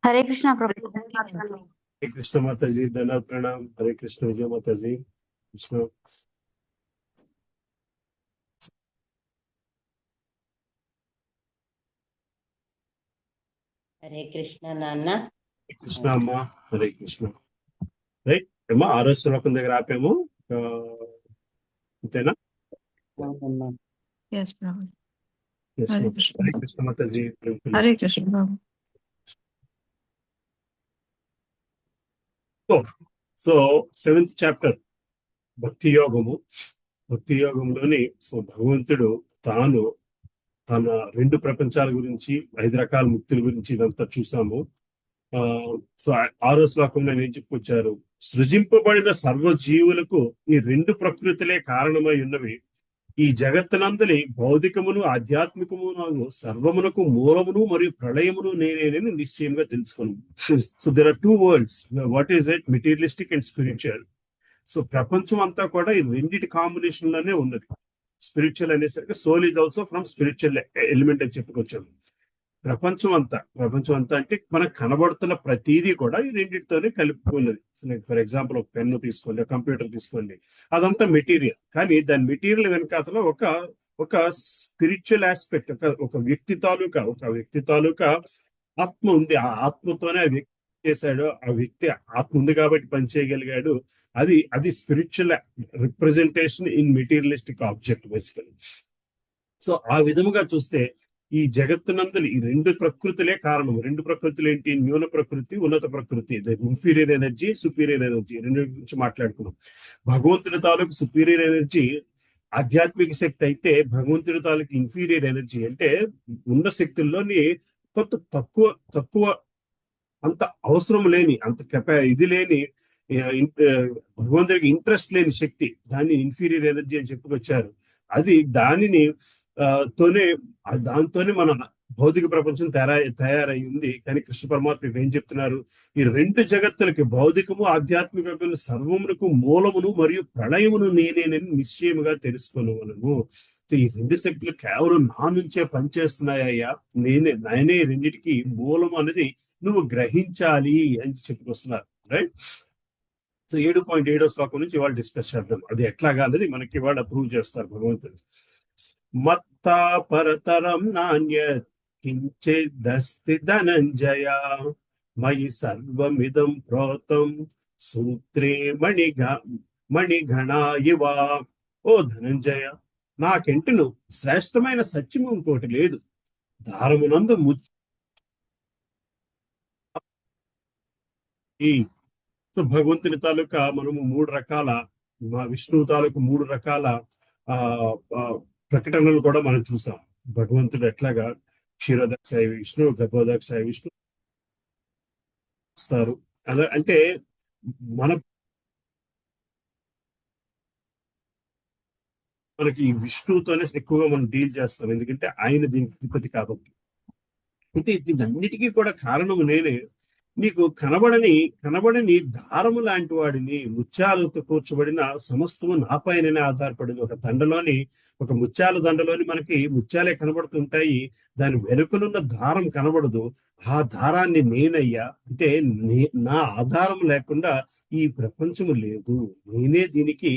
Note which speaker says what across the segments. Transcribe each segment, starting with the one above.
Speaker 1: हरे कृष्णा प्रभु।
Speaker 2: हरे कृष्ण माता जी, धन्यवाद प्रणाम। हरे कृष्ण विजय माता जी। कृष्ण
Speaker 3: హరే కృష్ణ నాన్న.
Speaker 2: కృష్ణ అమ్మ. హరే కృష్ణ. రైట్ అమ్మా, 6వ శ్లోకం దగ్గర ఆపాము. అంతేనా?
Speaker 3: అవునమ్మా.
Speaker 4: Yes, Prabhu.
Speaker 2: Yes,
Speaker 4: Hare
Speaker 2: ma'am.
Speaker 4: Krishna.
Speaker 2: Hare Krishna Mata ji.
Speaker 4: Hare Krishna, Prabhu.
Speaker 2: So 7th chapter భక్తి యోగము. భక్తి యోగంలోని భగవంతుడు తాను తన 2 ప్రపంచాల గురించి, 5 రకాల ముక్తుల గురించి ఇదంతా చూసాము. సో 6వ శ్లోకంలో ఏం చెప్పుకొచ్చారు? సృజింపబడిన సర్వజీవులకు ఈ 2 ప్రకృతులే కారణమై ఉన్నవి. ఈ జగత్తునందలి భౌతికమును ఆధ్యాత్మికమును సర్వమునకు మూలమును మరియు ప్రళయమును నేనేనని నిశ్చయంగా తెలుసుకున్నాను. So there are 2 worlds. What is it? Materialistic and spiritual. So ప్రపంచం అంతా కూడా ఈ రెండిటి కాంబినేషన్ లోనే ఉన్నది. స్పిరిచువల్ అనేసరికి soul is also from spiritual element అని చెప్పుకొచ్చాము. ప్రపంచం అంతా అంటే మనకు కనబడుతున్న ప్రతిదీ కూడా ఈ రెండింటితోనే కలుపుకున్నది. ఫర్ ఎగ్జాంపుల్ ఒక పెన్ను తీసుకోండి, కంప్యూటర్ తీసుకోండి, అదంతా మెటీరియల్. కానీ దాని మెటీరియల్ వెనకాతలో ఒక స్పిరిచువల్ ఆస్పెక్ట్, ఒక వ్యక్తి తాలూకా ఆత్మ ఉంది. ఆ ఆత్మతోనే ఆ వ్యక్తి చేశాడు. ఆ వ్యక్తి ఆత్మ ఉంది కాబట్టి పనిచేయగలిగాడు. అది spiritual representation in materialistic object basically. So ఆ విధముగా చూస్తే ఈ జగత్తునందలి ఈ 2 ప్రకృతులే కారణం. 2 ప్రకృతులు ఏంటి? న్యూన ప్రకృతి, ఉన్నత ప్రకృతి. ఇన్ఫీరియర్ ఎనర్జీ, సుపీరియర్ ఎనర్జీ, 2 గురించి మాట్లాడుకున్నాం. భగవంతుడి తాలూకు సుపీరియర్ ఎనర్జీ ఆధ్యాత్మిక శక్తి అయితే, భగవంతుడి తాలూకు ఇన్ఫీరియర్ ఎనర్జీ అంటే ఉన్న శక్తుల్లోని కొంత తక్కువ అంత అవసరం లేని, అంత ఇది లేని, భగవంతుడికి ఇంట్రెస్ట్ లేని శక్తి, దాన్ని ఇన్ఫీరియర్ ఎనర్జీ అని చెప్పుకొచ్చారు. దాంతోనే మన భౌతిక ప్రపంచం తయారయ్యింది. కానీ కృష్ణ పరమాత్మ ఏం చెప్తున్నారు? ఈ 2 జగత్తులకి, భౌతికము ఆధ్యాత్మిక సర్వమునకు మూలమును మరియు ప్రళయమును నేనేనని నిశ్చయముగా తెలుసుకోను. ఈ 2 శక్తులు కేవలం నా నుంచే పనిచేస్తున్నాయ్యా, నేనే రెండిటికి మూలము అనేది నువ్వు గ్రహించాలి అని చెప్పుకొస్తున్నారు. రైట్. సో 7.7వ శ్లోకం నుంచి ఇవాళ డిస్కస్ చేద్దాం. అది ఎట్లాగా అనేది మనకి ఇవాళ ప్రూవ్ చేస్తారు భగవంతుడు. మత్తా పరతరం నాణ్యత్ కించిదస్తి ధనంజయ మయి సర్వమిదం ప్రోతం సూత్రే మణిగణా ఇవ. ఓ ధనంజయ, నాకెంటను శ్రేష్టమైన సత్యము ఇంకోటి లేదు. దారమునందు సో భగవంతుని తాలూకా మనము 3 రకాల, విష్ణువు తాలూకు 3 రకాల ప్రకటనలు కూడా మనం చూసాం. భగవంతుడు ఎట్లాగా క్షీరోదక్షాయ విష్ణు, గర్భోదక్షాయ విష్ణు వస్తారు. అలా అంటే మనకి ఈ విష్ణువుతోనే ఎక్కువగా మనం డీల్ చేస్తాం, ఎందుకంటే ఆయన దీనికి అధిపతి కాబట్టి. అయితే దీనన్నిటికీ కూడా కారణము నేనే. నీకు కనబడని దారము లాంటి వాడిని, ముత్యాలతో కూర్చోబడిన సమస్తము నాపైననే ఆధారపడింది. ఒక ముత్యాల దండలోని మనకి ముత్యాలే కనబడుతుంటాయి, దాని వెనుకనున్న దారం కనబడదు. ఆ దారాన్ని నేనయ్యా, అంటే నా ఆధారం లేకుండా ఈ ప్రపంచము లేదు. నేనే దీనికి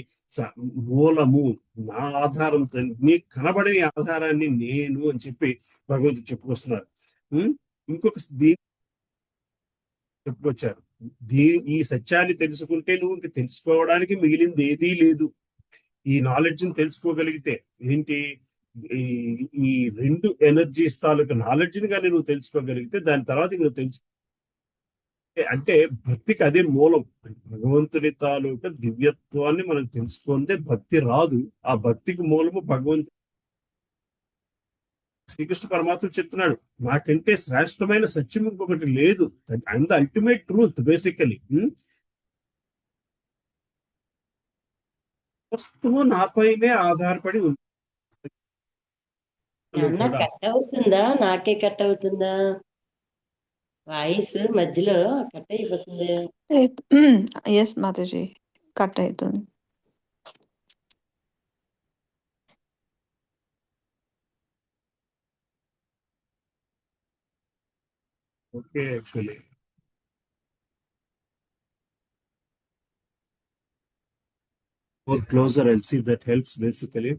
Speaker 2: మూలము, నా ఆధారంతో, నీ కనబడని ఆధారాన్ని నేను అని చెప్పి భగవంతుడు చెప్పుకొస్తున్నారు. ఇంకొక చెప్పుకొచ్చారు. ఈ సత్యాన్ని తెలుసుకుంటే నువ్వు ఇంక తెలుసుకోవడానికి మిగిలింది ఏదీ లేదు. ఈ నాలెడ్జ్ ని తెలుసుకోగలిగితే ఏంటి, ఈ 2 ఎనర్జీస్ తాలూకు నాలెడ్జ్ ని కానీ నువ్వు తెలుసుకోగలిగితే దాని తర్వాత నువ్వు అంటే భక్తికి అదే మూలం. భగవంతుని తాలూకా దివ్యత్వాన్ని మనం తెలుసుకుంటే భక్తి రాదు. ఆ భక్తికి మూలము భగవంతుడు. శ్రీకృష్ణ పరమాత్మ చెప్తున్నాడు, నాకంటే శ్రేష్టమైన సత్యం ఇంకొకటి లేదు. And the ultimate truth basically. వస్తువు నాపైనే ఆధారపడి ఉంది.
Speaker 3: కట్ అవుతుందా? నాకే కట్ అవుతుందా? వాయిస్ మధ్యలో కట్ అయిపోతుంది.
Speaker 4: Yes, Mataji. Cut అవుతుంది.
Speaker 2: Okay, actually more closer. I'll see if that helps basically.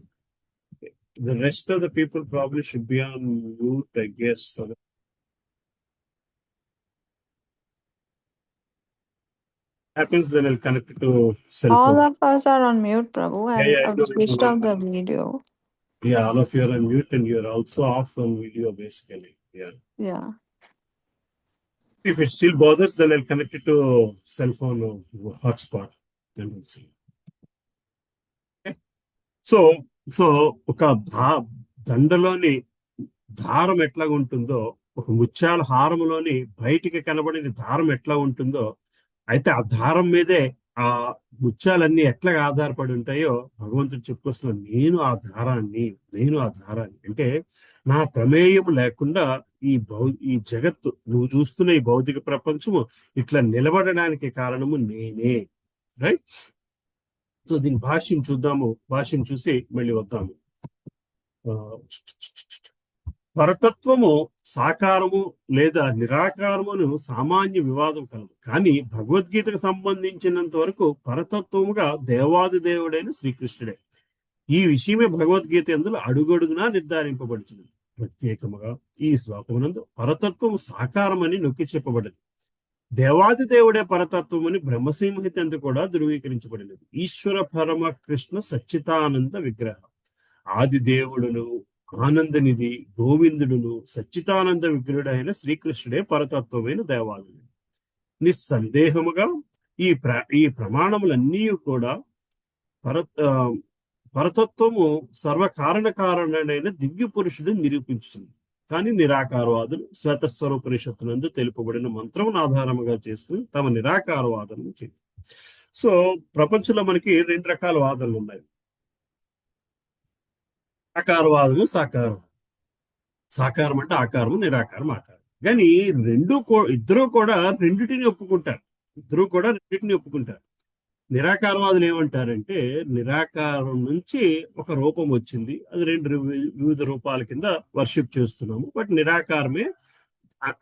Speaker 2: The rest of the people probably should be on mute, I guess. So happens, then I'll connect it to cell
Speaker 4: All
Speaker 2: phone.
Speaker 4: of us are on mute, Prabhu,
Speaker 2: Yeah,
Speaker 4: and
Speaker 2: yeah, I
Speaker 4: I've
Speaker 2: know,
Speaker 4: switched off the video.
Speaker 2: Yeah, all of you are on mute and you're also off on video basically. Yeah.
Speaker 4: Yeah.
Speaker 2: If it still bothers, then I'll connect it to cell phone or hotspot. Then we'll see. Okay. So so ఒక దండలోని దారం ఎట్లా ఉంటుందో, ఒక ముత్యాల హారములోని బయటికి కనబడిన దారం ఎట్లా ఉంటుందో, అయితే ఆ దారం మీదే ఆ ముత్యాలన్నీ ఎట్లా ఆధారపడి ఉంటాయో భగవంతుడు చెప్పుకొస్తున్నాడు. నేను ఆ దారాన్ని అంటే నా ప్రమేయం లేకుండా ఈ జగత్తు, నువ్వు చూస్తున్న ఈ భౌతిక ప్రపంచము ఇట్లా నిలబడడానికి కారణము నేనే. రైట్. సో దీని భాష్యం చూద్దాము. భాష్యం చూసి మళ్ళీ వద్దాము. పరతత్వము సాకారము లేదా నిరాకారమును సామాన్య వివాదం కలదు. కానీ భగవద్గీతకు సంబంధించినంత వరకు పరతత్వముగా దేవాది దేవుడైన శ్రీకృష్ణుడే. ఈ విషయమే భగవద్గీత అందులో అడుగడుగునా నిర్ధారింపబడుతుంది. ప్రత్యేకముగా ఈ శ్లోకమునందు పరతత్వము సాకారమని నొక్కి చెప్పబడింది. దేవాది దేవుడే పరతత్వమని బ్రహ్మసింహిత అందు కూడా ధృవీకరించబడినది. ఈశ్వర పరమ కృష్ణ సచ్చితానంద విగ్రహం, ఆది దేవుడును ఆనందనిధి గోవిందుడును సచ్చితానంద విగ్రహుడైన శ్రీకృష్ణుడే పరతత్వమైన దేవాలయం. నిస్సందేహముగా ఈ ప్రమాణములన్నీ కూడా పరతత్వము సర్వకారణకారణైన దివ్య పురుషుడు నిరూపించుతుంది. కానీ నిరాకారవాదులు శ్వేతస్వరూపనిషత్తునందు తెలుపబడిన మంత్రమును ఆధారముగా చేసుకుని తమ నిరాకారవాదము చేయాలి. సో ప్రపంచంలో మనకి 2 రకాల వాదనలు ఉన్నాయి. ఆకారవాదము, సాకారం. సాకారం అంటే ఆకారము, నిరాకారం ఆకారం. కానీ ఇద్దరు కూడా రెండింటిని ఒప్పుకుంటారు. నిరాకారవాదులు ఏమంటారంటే, నిరాకారం నుంచి ఒక రూపం వచ్చింది, అది 2 వివిధ రూపాల కింద వర్షిప్ చేస్తున్నాము, బట్ నిరాకారమే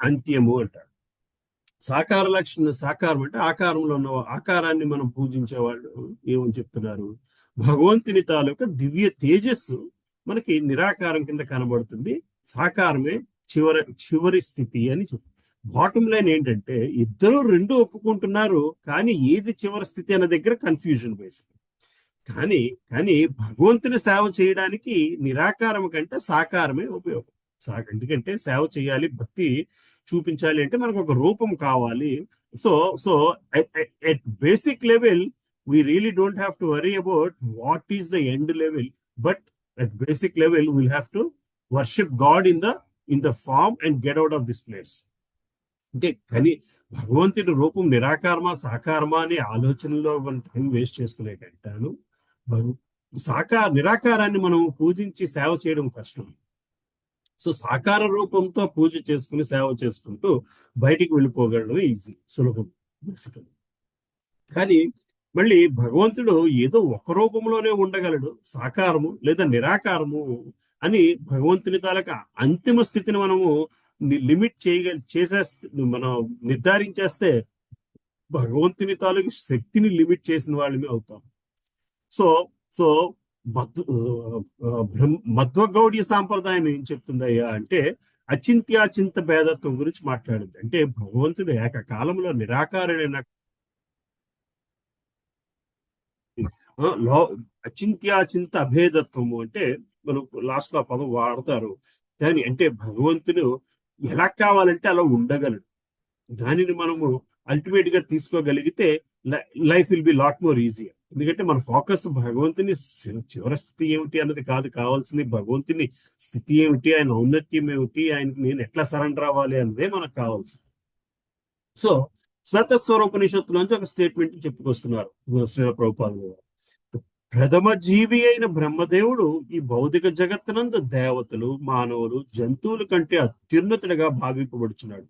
Speaker 2: అంత్యము అంటారు. సాకారం అంటే ఆకారంలో ఉన్న ఆకారాన్ని మనం పూజించే వాళ్ళు ఏమని చెప్తున్నారు, భగవంతుని తాలూకా దివ్య తేజస్సు మనకి నిరాకారం కింద కనబడుతుంది, సాకారమే చివరి స్థితి అని చెప్తారు. బాటమ్ లైన్ ఏంటంటే ఇద్దరు 2 ఒప్పుకుంటున్నారు, కానీ ఏది చివరి స్థితి అనే దగ్గర కన్ఫ్యూజన్ బేసిక్. కానీ భగవంతుని సేవ చేయడానికి నిరాకారం కంటే సాకారమే ఉపయోగం. ఎందుకంటే సేవ చేయాలి, భక్తి చూపించాలి అంటే మనకు ఒక రూపం కావాలి. So at basic level we really don't have to worry about what is the end level, but at basic level we'll have to worship God in the form and get out of this place. అంటే కానీ భగవంతుడి రూపం నిరాకారమా సాకారమా అనే ఆలోచనలో మనం time waste చేసుకునే కంటాను నిరాకారాన్ని మనం పూజించి సేవ చేయడం కష్టం. సో సాకార రూపంతో పూజ చేసుకుని సేవ చేసుకుంటూ బయటికి వెళ్ళిపోగలడం ఈజీ, సులభం బేసికల్. కానీ మళ్ళీ భగవంతుడు ఏదో ఒక రూపంలోనే ఉండగలడు, సాకారము లేదా నిరాకారము అని భగవంతుని తాలూకా అంతిమ స్థితిని మనము లిమిట్ మనం నిర్ధారించేస్తే భగవంతుని తాలూకు శక్తిని లిమిట్ చేసిన వాళ్ళమే అవుతాం. సో మధ్వగౌడీయ సాంప్రదాయం ఏం చెప్తుందయ్యా అంటే అచింత్యాచింత భేదత్వం గురించి మాట్లాడింది. అంటే భగవంతుడు ఏకకాలంలో నిరాకారుడైన అచింత్యాచింత అభేదత్వము అంటే మనం లాస్ట్ లో పదం వాడతారు. కానీ అంటే భగవంతుడు ఎలా కావాలంటే అలా ఉండగలడు. దానిని మనము అల్టిమేట్ గా తీసుకోగలిగితే life will be lot more easy. ఎందుకంటే మన ఫోకస్ భగవంతుని చివరి స్థితి ఏమిటి అన్నది కాదు కావాల్సింది, భగవంతుని స్థితి ఏమిటి, ఆయన ఔన్నత్యం ఏమిటి, ఆయనకి నేను ఎట్లా సరెండర్ అవ్వాలి అన్నదే మనకు కావాల్సింది. సో శ్వేతస్వరూపనిషత్తులోంచి ఒక స్టేట్మెంట్ చెప్పుకొస్తున్నారు శ్రీల ప్రభుపాదులు గారు. ప్రథమ జీవి అయిన బ్రహ్మదేవుడు ఈ భౌతిక జగత్తునందు దేవతలు, మానవులు, జంతువుల కంటే అత్యున్నతుడిగా భావింపబడుచున్నాడు.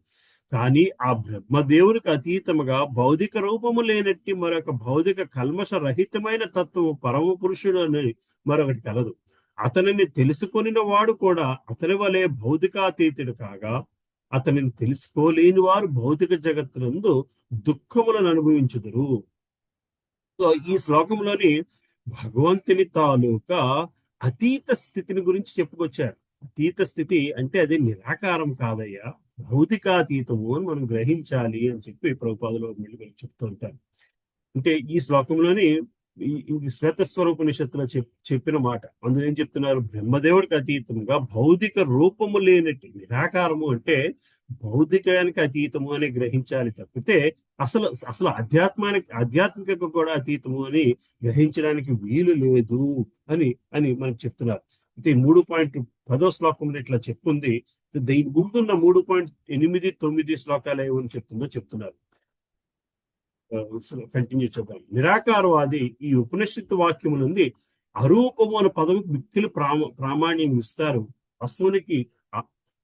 Speaker 2: కానీ ఆ బ్రహ్మదేవునికి అతీతముగా భౌతిక రూపము లేనట్టి మరొక భౌతిక కల్మష రహితమైన తత్వము పరమ పురుషుడు అని మరొకటి కలదు. అతనిని తెలుసుకొనిన వాడు కూడా అతని వలె భౌతికాతీతుడు కాగా, అతనిని తెలుసుకోలేని వారు భౌతిక జగత్తునందు దుఃఖములను అనుభవించుదురు. సో ఈ శ్లోకంలోని భగవంతుని తాలూకా అతీత స్థితిని గురించి చెప్పుకొచ్చారు. అతీత స్థితి అంటే అది నిరాకారం కాదయ్యా, భౌతికాతీతము అని మనం గ్రహించాలి అని చెప్పి ప్రభుపాదులు మళ్ళీ మళ్ళీ చెప్తూ ఉంటారు. అంటే ఈ శ్లోకంలోని ఇది శ్వేతస్వరూపనిషత్తులో చెప్పిన మాట. అందులో ఏం చెప్తున్నారు? బ్రహ్మదేవుడికి అతీతంగా భౌతిక రూపము లేనట్టు నిరాకారము అంటే భౌతికానికి అతీతము అని గ్రహించాలి తప్పితే అసలు అసలు ఆధ్యాత్మిక కూడా అతీతము అని గ్రహించడానికి వీలు లేదు అని అని మనకు చెప్తున్నారు. అయితే 3.10 శ్లోకంలో ఇట్లా చెప్పుంది. దీని ముందున్న 3.8, 9 శ్లోకాలు ఏమని చెప్తుందో చెప్తున్నారు. కంటిన్యూ చేద్దాం. నిరాకారవాది ఈ ఉపనిషత్తు వాక్యము నుండి అరూపము అనే పదముకు మిక్కిలి ప్రామాణ్యం ఇస్తారు. వాస్తవానికి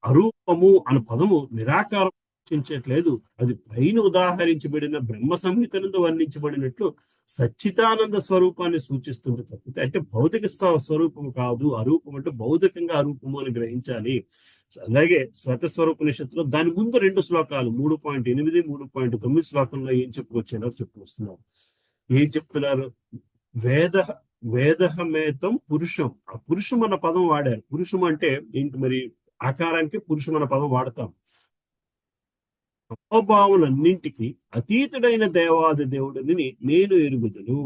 Speaker 2: అరూపము అనే పదము నిరాకారం సూచించట్లేదు. అది పైన ఉదాహరించబడిన బ్రహ్మ సంహిత నుండి వర్ణించబడినట్లు సచ్చిదానంద స్వరూపాన్ని సూచిస్తుంది తప్పితే అంటే భౌతిక స్వరూపం కాదు. అరూపం అంటే భౌతికంగా అరూపము అని గ్రహించాలి. అలాగే శ్వేతస్వరూపనిషత్తులో దాని ముందు 2 శ్లోకాలు 3.8, 3.9 శ్లోకంలో ఏం చెప్పుకొచ్చారో చెప్పుకొస్తున్నారు. ఏం చెప్తున్నారు? వేదహమేతం పురుషం. ఆ పురుషం అన్న పదం వాడారు. పురుషం అంటే ఏంటి? మరి ఆకారానికి పురుషం అన్న పదం వాడతాం. భావనన్నింటికి అతీతుడైన దేవాది దేవుడిని నేను ఎరుగుదును.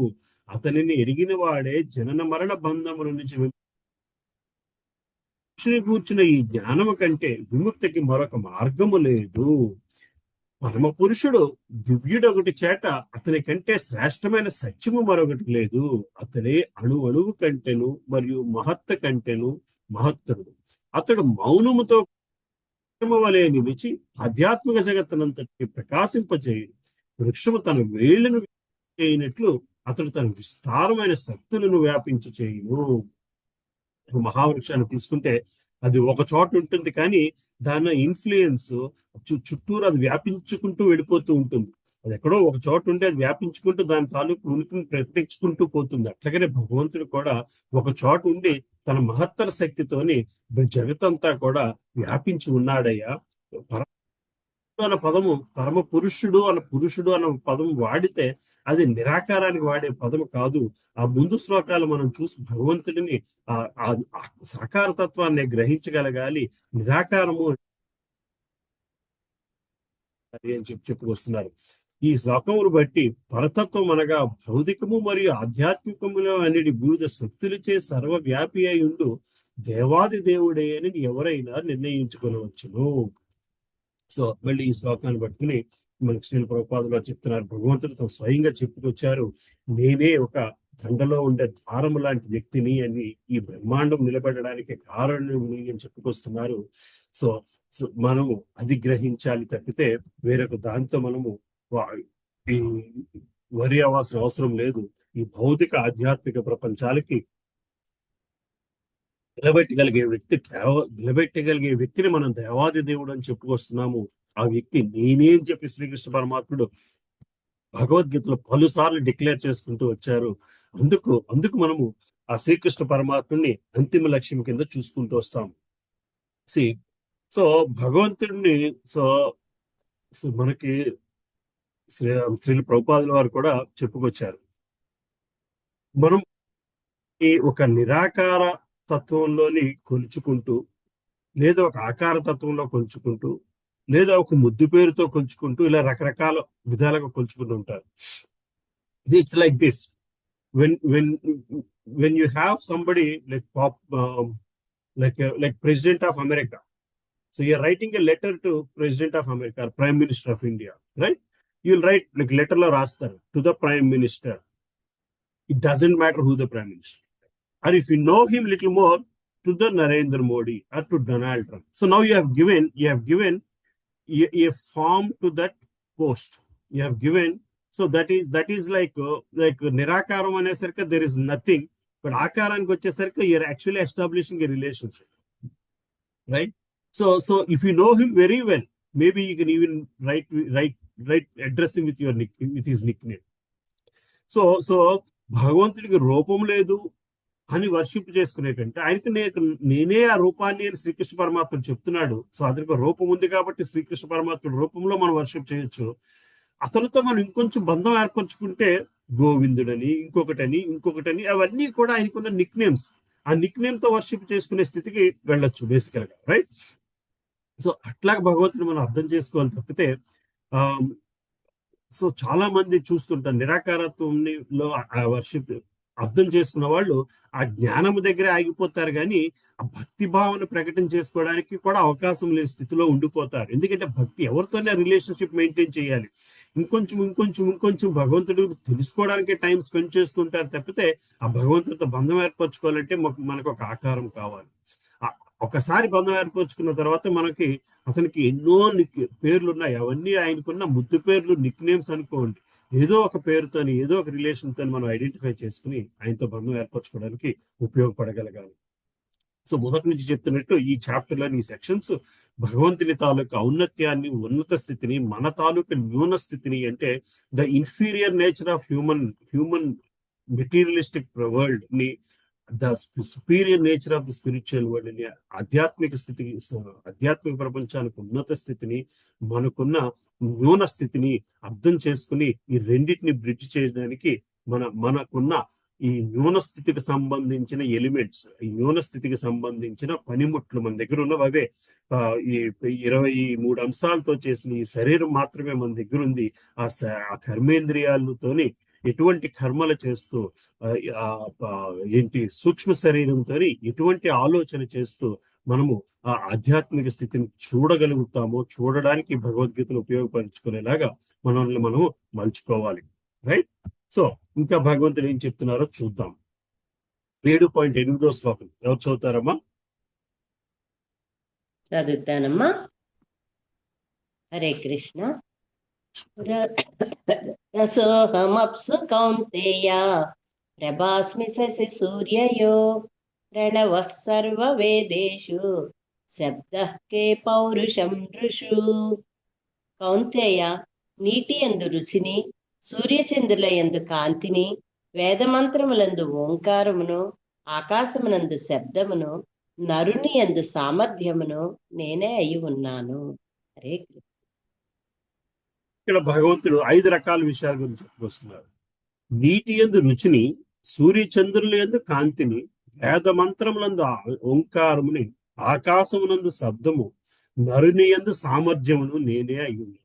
Speaker 2: అతనిని ఎరిగిన వాడే జనన మరణ బంధముల నుంచి కూర్చున్న ఈ జ్ఞానము కంటే విముక్తికి మరొక మార్గము లేదు. పరమ పురుషుడు దివ్యుడొకటి చేట అతని కంటే శ్రేష్టమైన సత్యము మరొకటి లేదు. అతడే అణువు కంటెను మరియు మహత్త కంటెను మహత్తరుడు. అతడు మౌనముతో వలె నిలిచి ఆధ్యాత్మిక జగత్తునంతటి ప్రకాశింపచేయు. వృక్షము తన వేళ్లను చేయనట్లు అతడు తన విస్తారమైన శక్తులను వ్యాపించి చేయును. మహావృక్షాన్ని తీసుకుంటే అది ఒక చోట ఉంటుంది, కానీ దాని ఇన్ఫ్లుయెన్స్ చుట్టూరు అది వ్యాపించుకుంటూ వెళ్ళిపోతూ ఉంటుంది. అది ఎక్కడో ఒక చోట ఉంటే అది వ్యాపించుకుంటూ దాని తాలూకు ఉనికిని ప్రకటించుకుంటూ పోతుంది. అట్లాగనే భగవంతుడు కూడా ఒక చోట ఉండి తన మహత్తర శక్తితోని జగత్తంతా కూడా వ్యాపించి ఉన్నాడయ్యా. అన్న పదము పరమ పురుషుడు అన్న పదం వాడితే అది నిరాకారానికి వాడే పదము కాదు. ఆ ముందు శ్లోకాలు మనం చూసి భగవంతుడిని ఆ సాకారతత్వాన్ని గ్రహించగలగాలి. నిరాకారము అని చెప్పుకొస్తున్నారు. ఈ శ్లోకమును బట్టి పరతత్వం అనగా భౌతికము మరియు ఆధ్యాత్మికములో అన్నిటి వివిధ శక్తులచే సర్వవ్యాపి అయి ఉండు దేవాది దేవుడే అని ఎవరైనా నిర్ణయించుకొనవచ్చును. సో మళ్ళీ ఈ శ్లోకాన్ని పట్టుకుని మనకి శ్రీల ప్రభుపాదులు చెప్తున్నారు. భగవంతుడు తను స్వయంగా చెప్పుకొచ్చారు, నేనే ఒక దండలో ఉండే దారము లాంటి వ్యక్తిని అని, ఈ బ్రహ్మాండం నిలబడడానికి కారణుని అని చెప్పుకొస్తున్నారు. సో మనము అది గ్రహించాలి తప్పితే వేరొక దాంతో మనము ఈ వరి అవ్వాల్సిన అవసరం లేదు. ఈ భౌతిక ఆధ్యాత్మిక ప్రపంచాలకి నిలబెట్టగలిగే వ్యక్తిని మనం దేవాది దేవుడు అని చెప్పుకొస్తున్నాము. ఆ వ్యక్తి నేనే అని చెప్పి శ్రీకృష్ణ పరమాత్ముడు భగవద్గీతలో పలుసార్లు డిక్లేర్ చేసుకుంటూ వచ్చారు. అందుకు మనము ఆ శ్రీకృష్ణ పరమాత్ముడిని అంతిమ లక్ష్యం కింద చూసుకుంటూ వస్తాము. సో భగవంతుడిని మనకి శ్రీ ప్రభుపాదుల వారు కూడా చెప్పుకొచ్చారు. మనం ఈ ఒక నిరాకార తత్వంలోని కొలుచుకుంటూ, లేదా ఒక ఆకార తత్వంలో కొలుచుకుంటూ, లేదా ఒక ముద్దు పేరుతో కొలుచుకుంటూ, ఇలా రకరకాల విధాలుగా కొలుచుకుంటూ ఉంటారు. It's like this. when you have somebody like President of America, so you're writing a letter to President of America or Prime Minister of India, right? You'll write like letter lo rastaru to the Prime Minister. It doesn't matter who the Prime Minister, or if you know him little more, to the Narendra Modi or to Donald Trump. So now you have given a form to that post. You have given, so that is like Nirakaram anesarka there is nothing, but Akaraniki vachesarka you're actually establishing a relationship, right? So if you know him very well, maybe you can even write address him with his nickname. So భగవంతుడికి రూపం లేదు అని worship చేసుకునే కంటే ఆయనకి నేనే ఆ రూపాన్ని అని శ్రీకృష్ణ పరమాత్ముడు చెప్తున్నాడు. సో అతనికి రూపం ఉంది కాబట్టి శ్రీకృష్ణ పరమాత్ముడు రూపంలో మనం వర్షిప్ చేయొచ్చు. అతనితో మనం ఇంకొంచెం బంధం ఏర్పరచుకుంటే గోవిందుడని, ఇంకొకటని అవన్నీ కూడా ఆయనకున్న నిక్ నేమ్స్. ఆ నిక్ నేమ్ తో వర్షిప్ చేసుకునే స్థితికి వెళ్ళొచ్చు బేసికల్ గా, రైట్? సో అట్లా భగవంతుని మనం అర్థం చేసుకోవాలి తప్పితే ఆ సో చాలా మంది చూస్తుంటారు నిరాకారత్వంలో ఆ వర్షిప్ అర్థం చేసుకున్న వాళ్ళు ఆ జ్ఞానము దగ్గర ఆగిపోతారు, కానీ ఆ భక్తి భావన ప్రకటన చేసుకోవడానికి కూడా అవకాశం లేని స్థితిలో ఉండిపోతారు. ఎందుకంటే భక్తి ఎవరితోనే రిలేషన్షిప్ మెయింటైన్ చేయాలి. ఇంకొంచెం భగవంతుడు తెలుసుకోవడానికి టైం స్పెండ్ చేస్తుంటారు తప్పితే ఆ భగవంతుడితో బంధం ఏర్పరచుకోవాలంటే మనకు ఒక ఆకారం కావాలి. ఒకసారి బంధం ఏర్పరచుకున్న తర్వాత మనకి అతనికి ఎన్నో పేర్లు ఉన్నాయి. అవన్నీ ఆయనకున్న ముద్దు పేర్లు, నిక్ నేమ్స్ అనుకోండి. ఏదో ఒక పేరుతోని, ఏదో ఒక రిలేషన్ తోని మనం ఐడెంటిఫై చేసుకుని ఆయనతో బంధం ఏర్పరచుకోవడానికి ఉపయోగపడగలగాలి. సో మొదటి నుంచి చెప్తున్నట్టు ఈ చాప్టర్ లోని ఈ సెక్షన్స్ భగవంతుని తాలూకు ఔన్నత్యాన్ని, ఉన్నత స్థితిని, మన తాలూకు న్యూన స్థితిని, అంటే the inferior nature of human materialistic world ని, the superior nature of the spiritual world ని, ఆధ్యాత్మిక ప్రపంచానికి ఉన్నత స్థితిని, మనకున్న న్యూన స్థితిని అర్థం చేసుకుని ఈ రెండింటిని బ్రిడ్జ్ చేయడానికి మనకున్న ఈ న్యూన స్థితికి సంబంధించిన ఎలిమెంట్స్, ఈ న్యూన స్థితికి సంబంధించిన పనిముట్లు మన దగ్గర ఉన్నవి అవే. ఈ 23 అంశాలతో చేసిన ఈ శరీరం మాత్రమే మన దగ్గర ఉంది. ఆ కర్మేంద్రియాలతోని ఎటువంటి కర్మలు చేస్తూ సూక్ష్మ శరీరంతో ఎటువంటి ఆలోచన చేస్తూ మనము ఆ ఆధ్యాత్మిక స్థితిని చూడగలుగుతామో, చూడడానికి భగవద్గీతను ఉపయోగపరుచుకునేలాగా మనల్ని మనము మలుచుకోవాలి, రైట్? సో ఇంకా భగవంతుడు ఏం చెప్తున్నారో చూద్దాం. 7.8వ శ్లోకం ఎవరు చదువుతారమ్మా?
Speaker 3: చదువుతానమ్మా. హరే కృష్ణ. రసోహమప్సు కౌంతేయ ప్రభాస్మి శశి సూర్యయో ప్రణవః సర్వవేదేషు శబ్దః కే పౌరుషం ఋషు. కౌంతేయ, నీటి యందు రుచిని, సూర్యచంద్రుల యందు కాంతిని, వేదమంత్రములందు ఓంకారమును, ఆకాశమునందు శబ్దమును, నరుని యందు సామర్థ్యమును నేనే అయి ఉన్నాను. హరే కృష్ణ.
Speaker 2: ఇక్కడ భగవంతుడు 5 రకాల విషయాల గురించి చెప్పుకొస్తున్నారు. నీటి యందు రుచిని, సూర్యచంద్రుల యందు కాంతిని, వేద మంత్రములందు ఓంకారముని, ఆకాశమునందు శబ్దము, నరుని యందు సామర్థ్యమును నేనే అయి ఉన్నాను.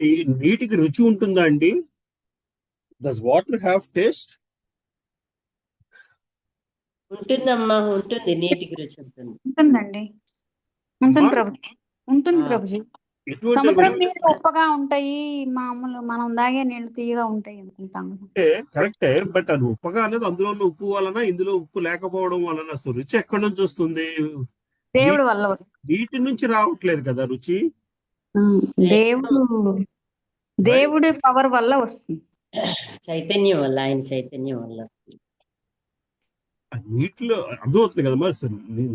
Speaker 2: ఈ నీటికి రుచి ఉంటుందా అండి? Does water have taste?
Speaker 3: ఉంటుందమ్మా, ఉంటుంది. నీటికి రుచి ఉంటుంది.
Speaker 1: ఉంటుందండి. ఉంటుంది ప్రభు, ఉంటుంది ప్రభుజీ. సముద్రం నీళ్ళు ఉప్పగా ఉంటాయి, మామూలు మనం తాగే నీళ్లు తీయగా ఉంటాయి అనుకుంటాం.
Speaker 2: కరెక్టే, బట్ అది ఉప్పగా అనేది అందులో ఉన్న ఉప్పు వలన, ఇందులో ఉప్పు లేకపోవడం వలన అసలు రుచి ఎక్కడి నుంచి వస్తుంది?
Speaker 1: దేవుడు వల్ల వస్తుంది.
Speaker 2: నీటి నుంచి రావట్లేదు కదా రుచి.
Speaker 1: దేవుడి పవర్ వల్ల వస్తుంది.
Speaker 3: చైతన్యం వల్ల, ఆయన చైతన్యం వల్ల వస్తుంది.
Speaker 2: నీటిలో అర్థమవుతుంది కదా మరి.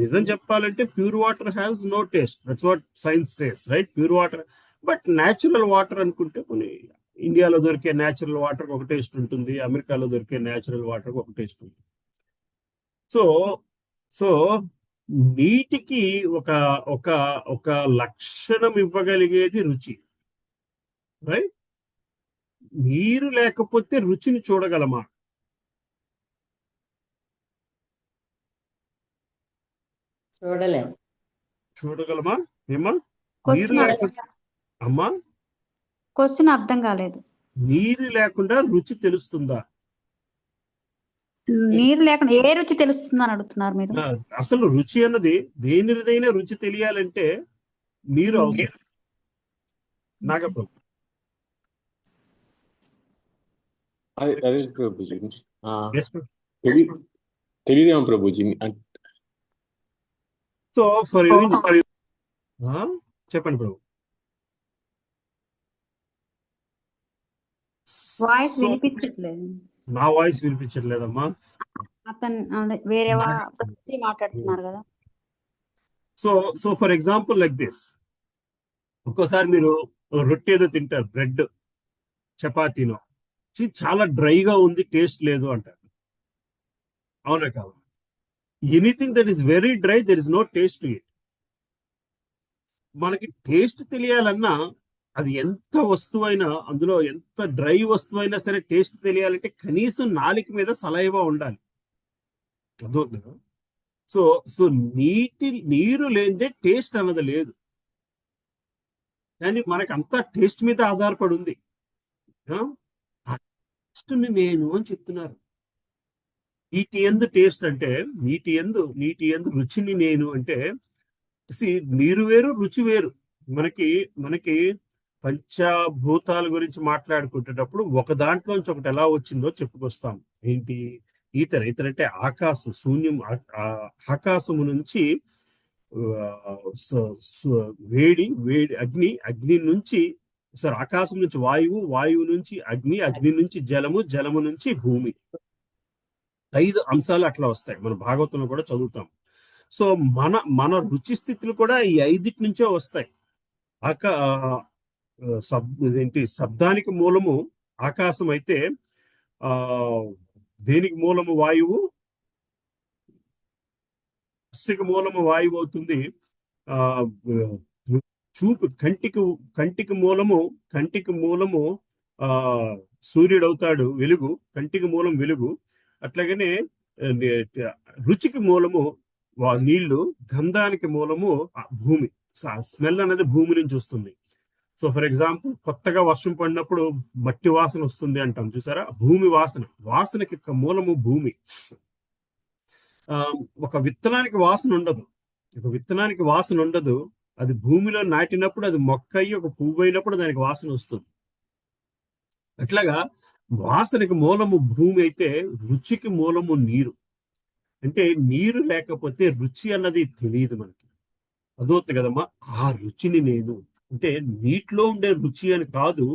Speaker 2: నిజం చెప్పాలంటే pure water has no taste. That's what science says, right? Pure water. But natural water అనుకుంటే కొన్ని ఇండియాలో దొరికే న్యాచురల్ వాటర్ ఒక టేస్ట్ ఉంటుంది, అమెరికాలో దొరికే న్యాచురల్ వాటర్ ఒక టేస్ట్ ఉంటుంది. సో నీటికి ఒక ఒక ఒక లక్షణం ఇవ్వగలిగేది రుచి, రైట్? నీరు లేకపోతే రుచిని చూడగలమా? చూడగలమా? ఏమా నీరు అమ్మా,
Speaker 1: క్వశ్చన్ అర్థం కాలేదు.
Speaker 2: నీరు లేకుండా రుచి తెలుస్తుందా?
Speaker 1: నీరు లేకుండా ఏ రుచి తెలుస్తుంది అని అడుగుతున్నారు మీరు.
Speaker 2: అసలు రుచి అన్నది దేనిదైనా రుచి తెలియాలంటే నీరు అవసరం. నాగప్రభు
Speaker 5: తెలియదేమో ప్రభుజీ.
Speaker 2: సో చెప్పండి ప్రభు.
Speaker 1: వాయిస్ వినిపించట్లేదు.
Speaker 2: నా వాయిస్ వినిపించట్లేదమ్మా.
Speaker 1: అతను వేరే మాట్లాడుతున్నారు కదా.
Speaker 2: So for example like this, ఒక్కోసారి మీరు రొట్టె ఏదో తింటారు, బ్రెడ్ చపాతీనో, చాలా డ్రైగా ఉంది, టేస్ట్ లేదు అంటారు. అవునా కాదు? Anything that is very dry, there is no taste to it. మనకి టేస్ట్ తెలియాలన్నా అది ఎంత వస్తువైనా, అందులో ఎంత డ్రై వస్తువైనా సరే టేస్ట్ తెలియాలంటే కనీసం నాలుక మీద సలైవా ఉండాలి. అర్థమవుతుందా? సో సో నీరు లేనిదే టేస్ట్ అన్నది లేదు. కానీ మనకు అంతా టేస్ట్ మీద ఆధారపడి ఉంది. ఆ టేస్ట్ని నేను అని చెప్తున్నారు. నీటి ఎందు టేస్ట్ అంటే నీటి ఎందు రుచిని నేను అంటే నీరు వేరు, రుచి వేరు. మనకి పంచభూతాల గురించి మాట్లాడుకునేటప్పుడు ఒక దాంట్లోంచి ఒకటి ఎలా వచ్చిందో చెప్పుకొస్తాం. ఏంటి? ఈతర అంటే ఆకాశం, శూన్యం, ఆకాశము నుంచి వేడి అగ్ని నుంచి ఆకాశం నుంచి వాయువు నుంచి అగ్ని నుంచి జలము నుంచి భూమి. 5 అంశాలు అట్లా వస్తాయి. మన భాగవతంలో కూడా చదువుతాం. సో మన రుచి స్థితులు కూడా ఈ 5 నుంచే వస్తాయి. శబ్దానికి మూలము ఆకాశం అయితే దేనికి మూలము వాయువు, మూలము వాయువు అవుతుంది. చూపు కంటికి మూలము సూర్యుడు అవుతాడు, వెలుగు. కంటికి మూలం వెలుగు. అట్లాగనే రుచికి మూలము నీళ్లు, గంధానికి మూలము భూమి. స్మెల్ అనేది భూమి నుంచి వస్తుంది. సో ఫర్ ఎగ్జాంపుల్, కొత్తగా వర్షం పడినప్పుడు మట్టి వాసన వస్తుంది అంటాం, చూసారా? భూమి వాసనకి మూలము భూమి. ఒక విత్తనానికి వాసన ఉండదు. అది భూమిలో నాటినప్పుడు అది మొక్క అయ్యి ఒక పువ్వు అయినప్పుడు దానికి వాసన వస్తుంది. అట్లాగా వాసనకి మూలము భూమి అయితే రుచికి మూలము నీరు. అంటే నీరు లేకపోతే రుచి అన్నది తెలియదు మనకి. అదవుతుంది కదమ్మా. ఆ రుచిని నేను అంటే నీటిలో ఉండే రుచి అని కాదు,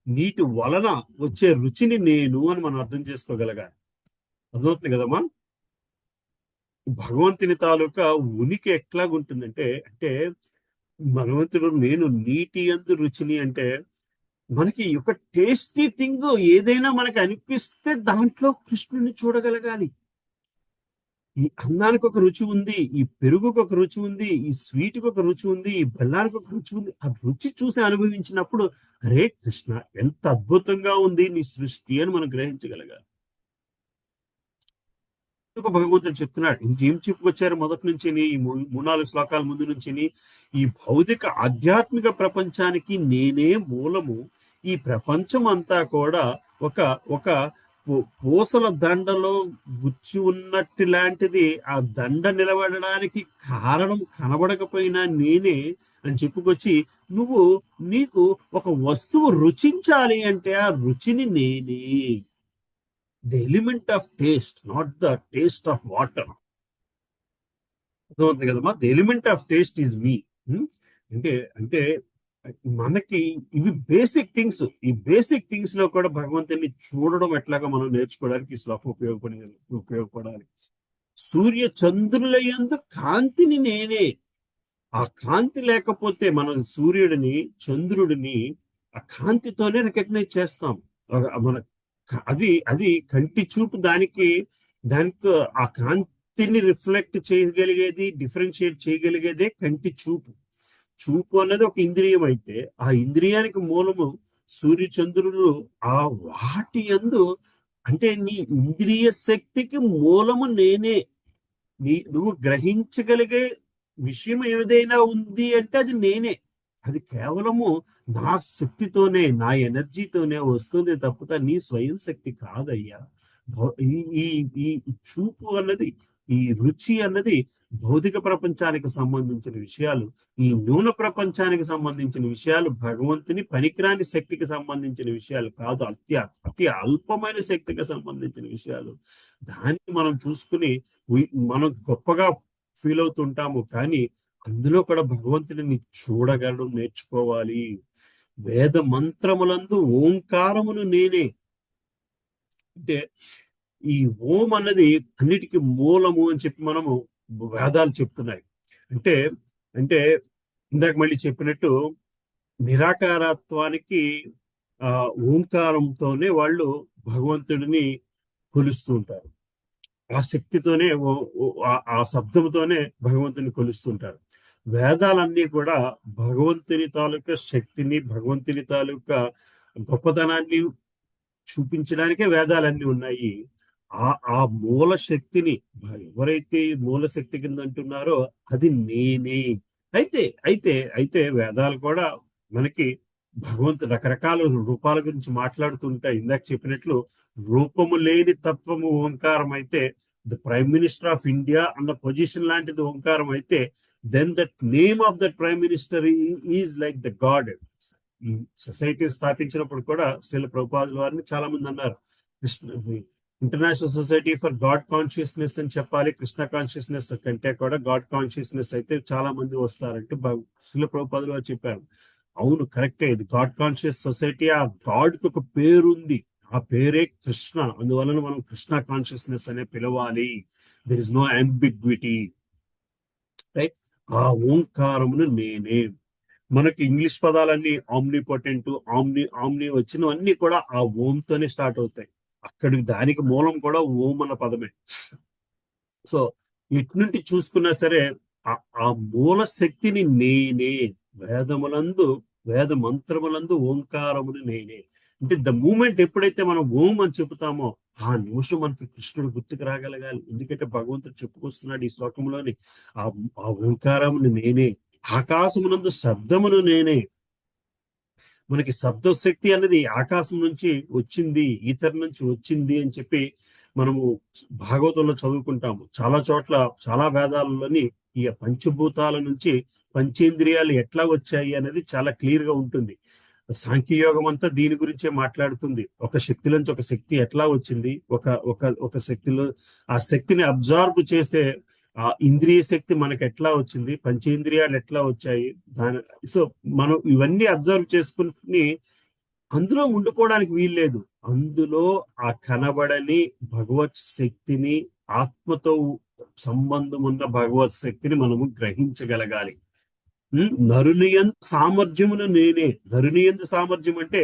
Speaker 2: నీటి వలన వచ్చే రుచిని నేను అని మనం అర్థం చేసుకోగలగాలి. అదవుతుంది కదమ్మా. భగవంతుని తాలూకా ఉనికి ఎట్లాగుంటుందంటే భగవంతుడు నేను నీటి యందు రుచిని అంటే మనకి ఒక టేస్టీ థింగ్ ఏదైనా మనకి అనిపిస్తే దాంట్లో కృష్ణుని చూడగలగాలి. ఈ అన్నానికి ఒక రుచి ఉంది, ఈ పెరుగుకు ఒక రుచి ఉంది, ఈ స్వీట్కి ఒక రుచి ఉంది, ఈ బెల్లానికి ఒక రుచి ఉంది. ఆ రుచి చూసి అనుభవించినప్పుడు అరే కృష్ణ ఎంత అద్భుతంగా ఉంది నీ సృష్టి అని మనం గ్రహించగలగాలి. భగవంతుడు చెప్తున్నాడు. ఇంకేం చెప్పుకొచ్చారు మొదటి నుంచి, ఈ 3-4 శ్లోకాల ముందు నుంచి, ఈ భౌతిక ఆధ్యాత్మిక ప్రపంచానికి నేనే మూలము. ఈ ప్రపంచం అంతా కూడా ఒక పూసల దండలో గుచ్చి ఉన్నట్టు లాంటిది. ఆ దండ నిలబడడానికి కారణం కనబడకపోయినా నేనే అని చెప్పుకొచ్చి, నీకు ఒక వస్తువు రుచించాలి అంటే ఆ రుచిని నేనే. The element of taste, not the taste of water. అర్థమవుతుంది కదమ్మా. The element of taste is me. అంటే మనకి ఇవి బేసిక్ థింగ్స్. ఈ బేసిక్ థింగ్స్ లో కూడా భగవంతుని చూడడం ఎట్లాగా మనం నేర్చుకోవడానికి ఈ శ్లోకం ఉపయోగపడాలి. సూర్య చంద్రుల యందు కాంతిని నేనే. ఆ కాంతి లేకపోతే మనం సూర్యుడిని, చంద్రుడిని ఆ కాంతితోనే రికగ్నైజ్ చేస్తాం. మన అది కంటి చూపు దానితో ఆ కాంతిని రిఫ్లెక్ట్ చేయగలిగేది, డిఫరెన్షియేట్ చేయగలిగేదే కంటి చూపు అనేది ఒక ఇంద్రియం అయితే, ఆ ఇంద్రియానికి మూలము సూర్య చంద్రులు. ఆ వాటి యందు అంటే నీ ఇంద్రియ శక్తికి మూలము నేనే. నువ్వు గ్రహించగలిగే విషయం ఏదైనా ఉంది అంటే అది నేనే. అది కేవలము నా శక్తితోనే, నా ఎనర్జీతోనే వస్తుంది తప్ప నీ స్వయం శక్తి కాదయ్యా. ఈ చూపు అన్నది, ఈ రుచి అన్నది భౌతిక ప్రపంచానికి సంబంధించిన విషయాలు. ఈ న్యూన ప్రపంచానికి సంబంధించిన విషయాలు భగవంతుని పనికిరాని శక్తికి సంబంధించిన విషయాలు కాదు, అతి అల్పమైన శక్తికి సంబంధించిన విషయాలు. దాన్ని మనం చూసుకుని మనం గొప్పగా ఫీల్ అవుతుంటాము. కానీ అందులో కూడా భగవంతుడిని చూడగలడం నేర్చుకోవాలి. వేద మంత్రములందు ఓంకారమును నేనే. అంటే ఈ ఓం అన్నది అన్నిటికీ మూలము అని చెప్పి మనము వేదాలు చెప్తున్నాయి. అంటే ఇందాక మళ్ళీ చెప్పినట్టు నిరాకారత్వానికి ఓంకారంతోనే వాళ్ళు భగవంతుడిని కొలుస్తూ ఉంటారు. ఆ శక్తితోనే, ఆ శబ్దంతోనే భగవంతుని కొలుస్తుంటారు. వేదాలన్నీ కూడా భగవంతుని తాలూకా శక్తిని, భగవంతుని తాలూకా గొప్పతనాన్ని చూపించడానికే వేదాలన్నీ ఉన్నాయి. ఆ మూల శక్తిని ఎవరైతే మూల శక్తి కింద అంటున్నారో అది నేనే. అయితే అయితే అయితే వేదాలు కూడా మనకి భగవంతు రకరకాల రూపాల గురించి మాట్లాడుతుంటాయి. ఇందాక చెప్పినట్లు రూపము లేని తత్వము ఓంకారం అయితే, the prime minister of India అన్న పొజిషన్ లాంటిది ఓంకారం అయితే, then that name of that prime minister is like the god. ఈ సొసైటీ స్థాపించినప్పుడు కూడా శ్రీల ప్రభుపాదుల వారిని చాలా మంది అన్నారు, international society for god consciousness అని చెప్పాలి, కృష్ణ కాన్షియస్నెస్ కంటే కూడా గాడ్ కాన్షియస్నెస్ అయితే చాలా మంది వస్తారంటే శ్రీల ప్రభుపాదుల వారు చెప్పారు. అవును, కరెక్టే, ఇది గాడ్ కాన్షియస్ సొసైటీ. ఆ గాడ్ కి ఒక పేరు ఉంది, ఆ పేరే కృష్ణ. అందువలన మనం కృష్ణ కాన్షియస్నెస్ అనే పిలవాలి. There is no ambiguity, right? ఆ ఓంకారమును నేనే. మనకి ఇంగ్లీష్ పదాలన్నీ ఆమ్నిపోటెంట్, ఆమ్ని వచ్చినవన్నీ కూడా ఆ ఓంతోనే స్టార్ట్ అవుతాయి. అక్కడికి దానికి మూలం కూడా ఓం అన్న పదమే. సో ఇట్నుండి చూసుకున్నా సరే ఆ మూల శక్తిని నేనే. వేద మంత్రములందు ఓంకారమును నేనే అంటే ద మూమెంట్ ఎప్పుడైతే మనం ఓం అని చెబుతామో ఆ నిమిషం మనకి కృష్ణుడు గుర్తుకు రాగలగాలి. ఎందుకంటే భగవంతుడు చెప్పుకొస్తున్నాడు ఈ శ్లోకంలోని, ఆ ఓంకారమును నేనే. ఆకాశమునందు శబ్దమును నేనే. మనకి శబ్దశక్తి అనేది ఆకాశం నుంచి వచ్చింది, ఈతర్ నుంచి వచ్చింది అని చెప్పి మనము భాగవతంలో చదువుకుంటాము. చాలా చోట్ల చాలా వేదాలలోని ఈ పంచభూతాల నుంచి పంచేంద్రియాలు ఎట్లా వచ్చాయి అనేది చాలా క్లియర్ గా ఉంటుంది. సాంఖ్యయోగం అంతా దీని గురించే మాట్లాడుతుంది. ఒక శక్తి నుంచి ఒక శక్తి ఎట్లా వచ్చింది, ఒక శక్తిలో ఆ శక్తిని అబ్జార్బ్ చేసే ఆ ఇంద్రియ శక్తి మనకు ఎట్లా వచ్చింది, పంచేంద్రియాలు ఎట్లా వచ్చాయి. సో మనం ఇవన్నీ అబ్జర్వ్ చేసుకుని అందులో ఉండిపోవడానికి వీల్లేదు. అందులో ఆ కనబడని భగవత్ శక్తిని, ఆత్మతో సంబంధం ఉన్న భగవత్ శక్తిని మనము గ్రహించగలగాలి. నరునియందు సామర్థ్యమును నేనే. నరునియందు సామర్థ్యం అంటే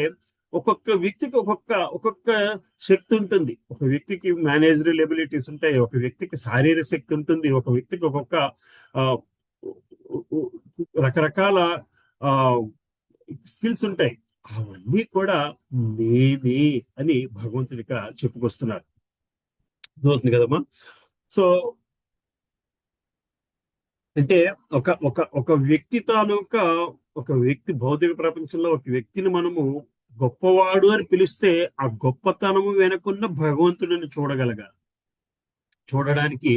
Speaker 2: ఒక్కొక్క వ్యక్తికి ఒక్కొక్క శక్తి ఉంటుంది. ఒక వ్యక్తికి మేనేజరల్ ఎబిలిటీస్ ఉంటాయి, ఒక వ్యక్తికి శారీరక శక్తి ఉంటుంది, ఒక వ్యక్తికి ఒక్కొక్క రకరకాల స్కిల్స్ ఉంటాయి. అవన్నీ కూడా నేనే అని భగవంతుడిగా చెప్పుకొస్తున్నారు. అర్థమవుతుంది కదమ్మా? సో అంటే ఒక వ్యక్తి తాలూకా ఒక వ్యక్తి భౌతిక ప్రపంచంలో ఒక వ్యక్తిని మనము గొప్పవాడు అని పిలిస్తే ఆ గొప్పతనము వెనుకున్న భగవంతుడిని చూడడానికి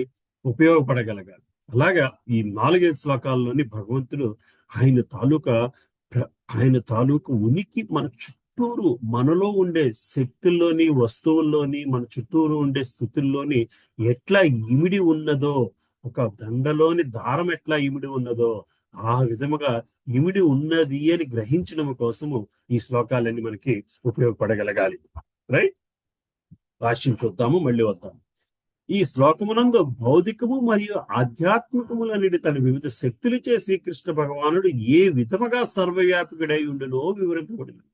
Speaker 2: ఉపయోగపడగలగాలి. అలాగా ఈ 4 శ్లోకాల్లోని భగవంతుడు ఆయన తాలూకా ఉనికి మన చుట్టూరు, మనలో ఉండే శక్తుల్లోని, వస్తువుల్లోని, మన చుట్టూరు ఉండే స్థితుల్లోని ఎట్లా ఇమిడి ఉన్నదో, ఒక దండలోని దారం ఎట్లా ఇమిడి ఉన్నదో ఆ విధముగా ఇమిడి ఉన్నది అని గ్రహించడం కోసము ఈ శ్లోకాలన్నీ మనకి ఉపయోగపడగలగాలి. రైట్? భాష్యం చూద్దాము, మళ్ళీ వద్దాము. ఈ శ్లోకమునందు భౌతికము మరియు ఆధ్యాత్మికములనేది తన వివిధ శక్తులచే శ్రీకృష్ణ భగవానుడు ఏ విధముగా సర్వవ్యాపకుడై ఉండునో వివరింపబడింది.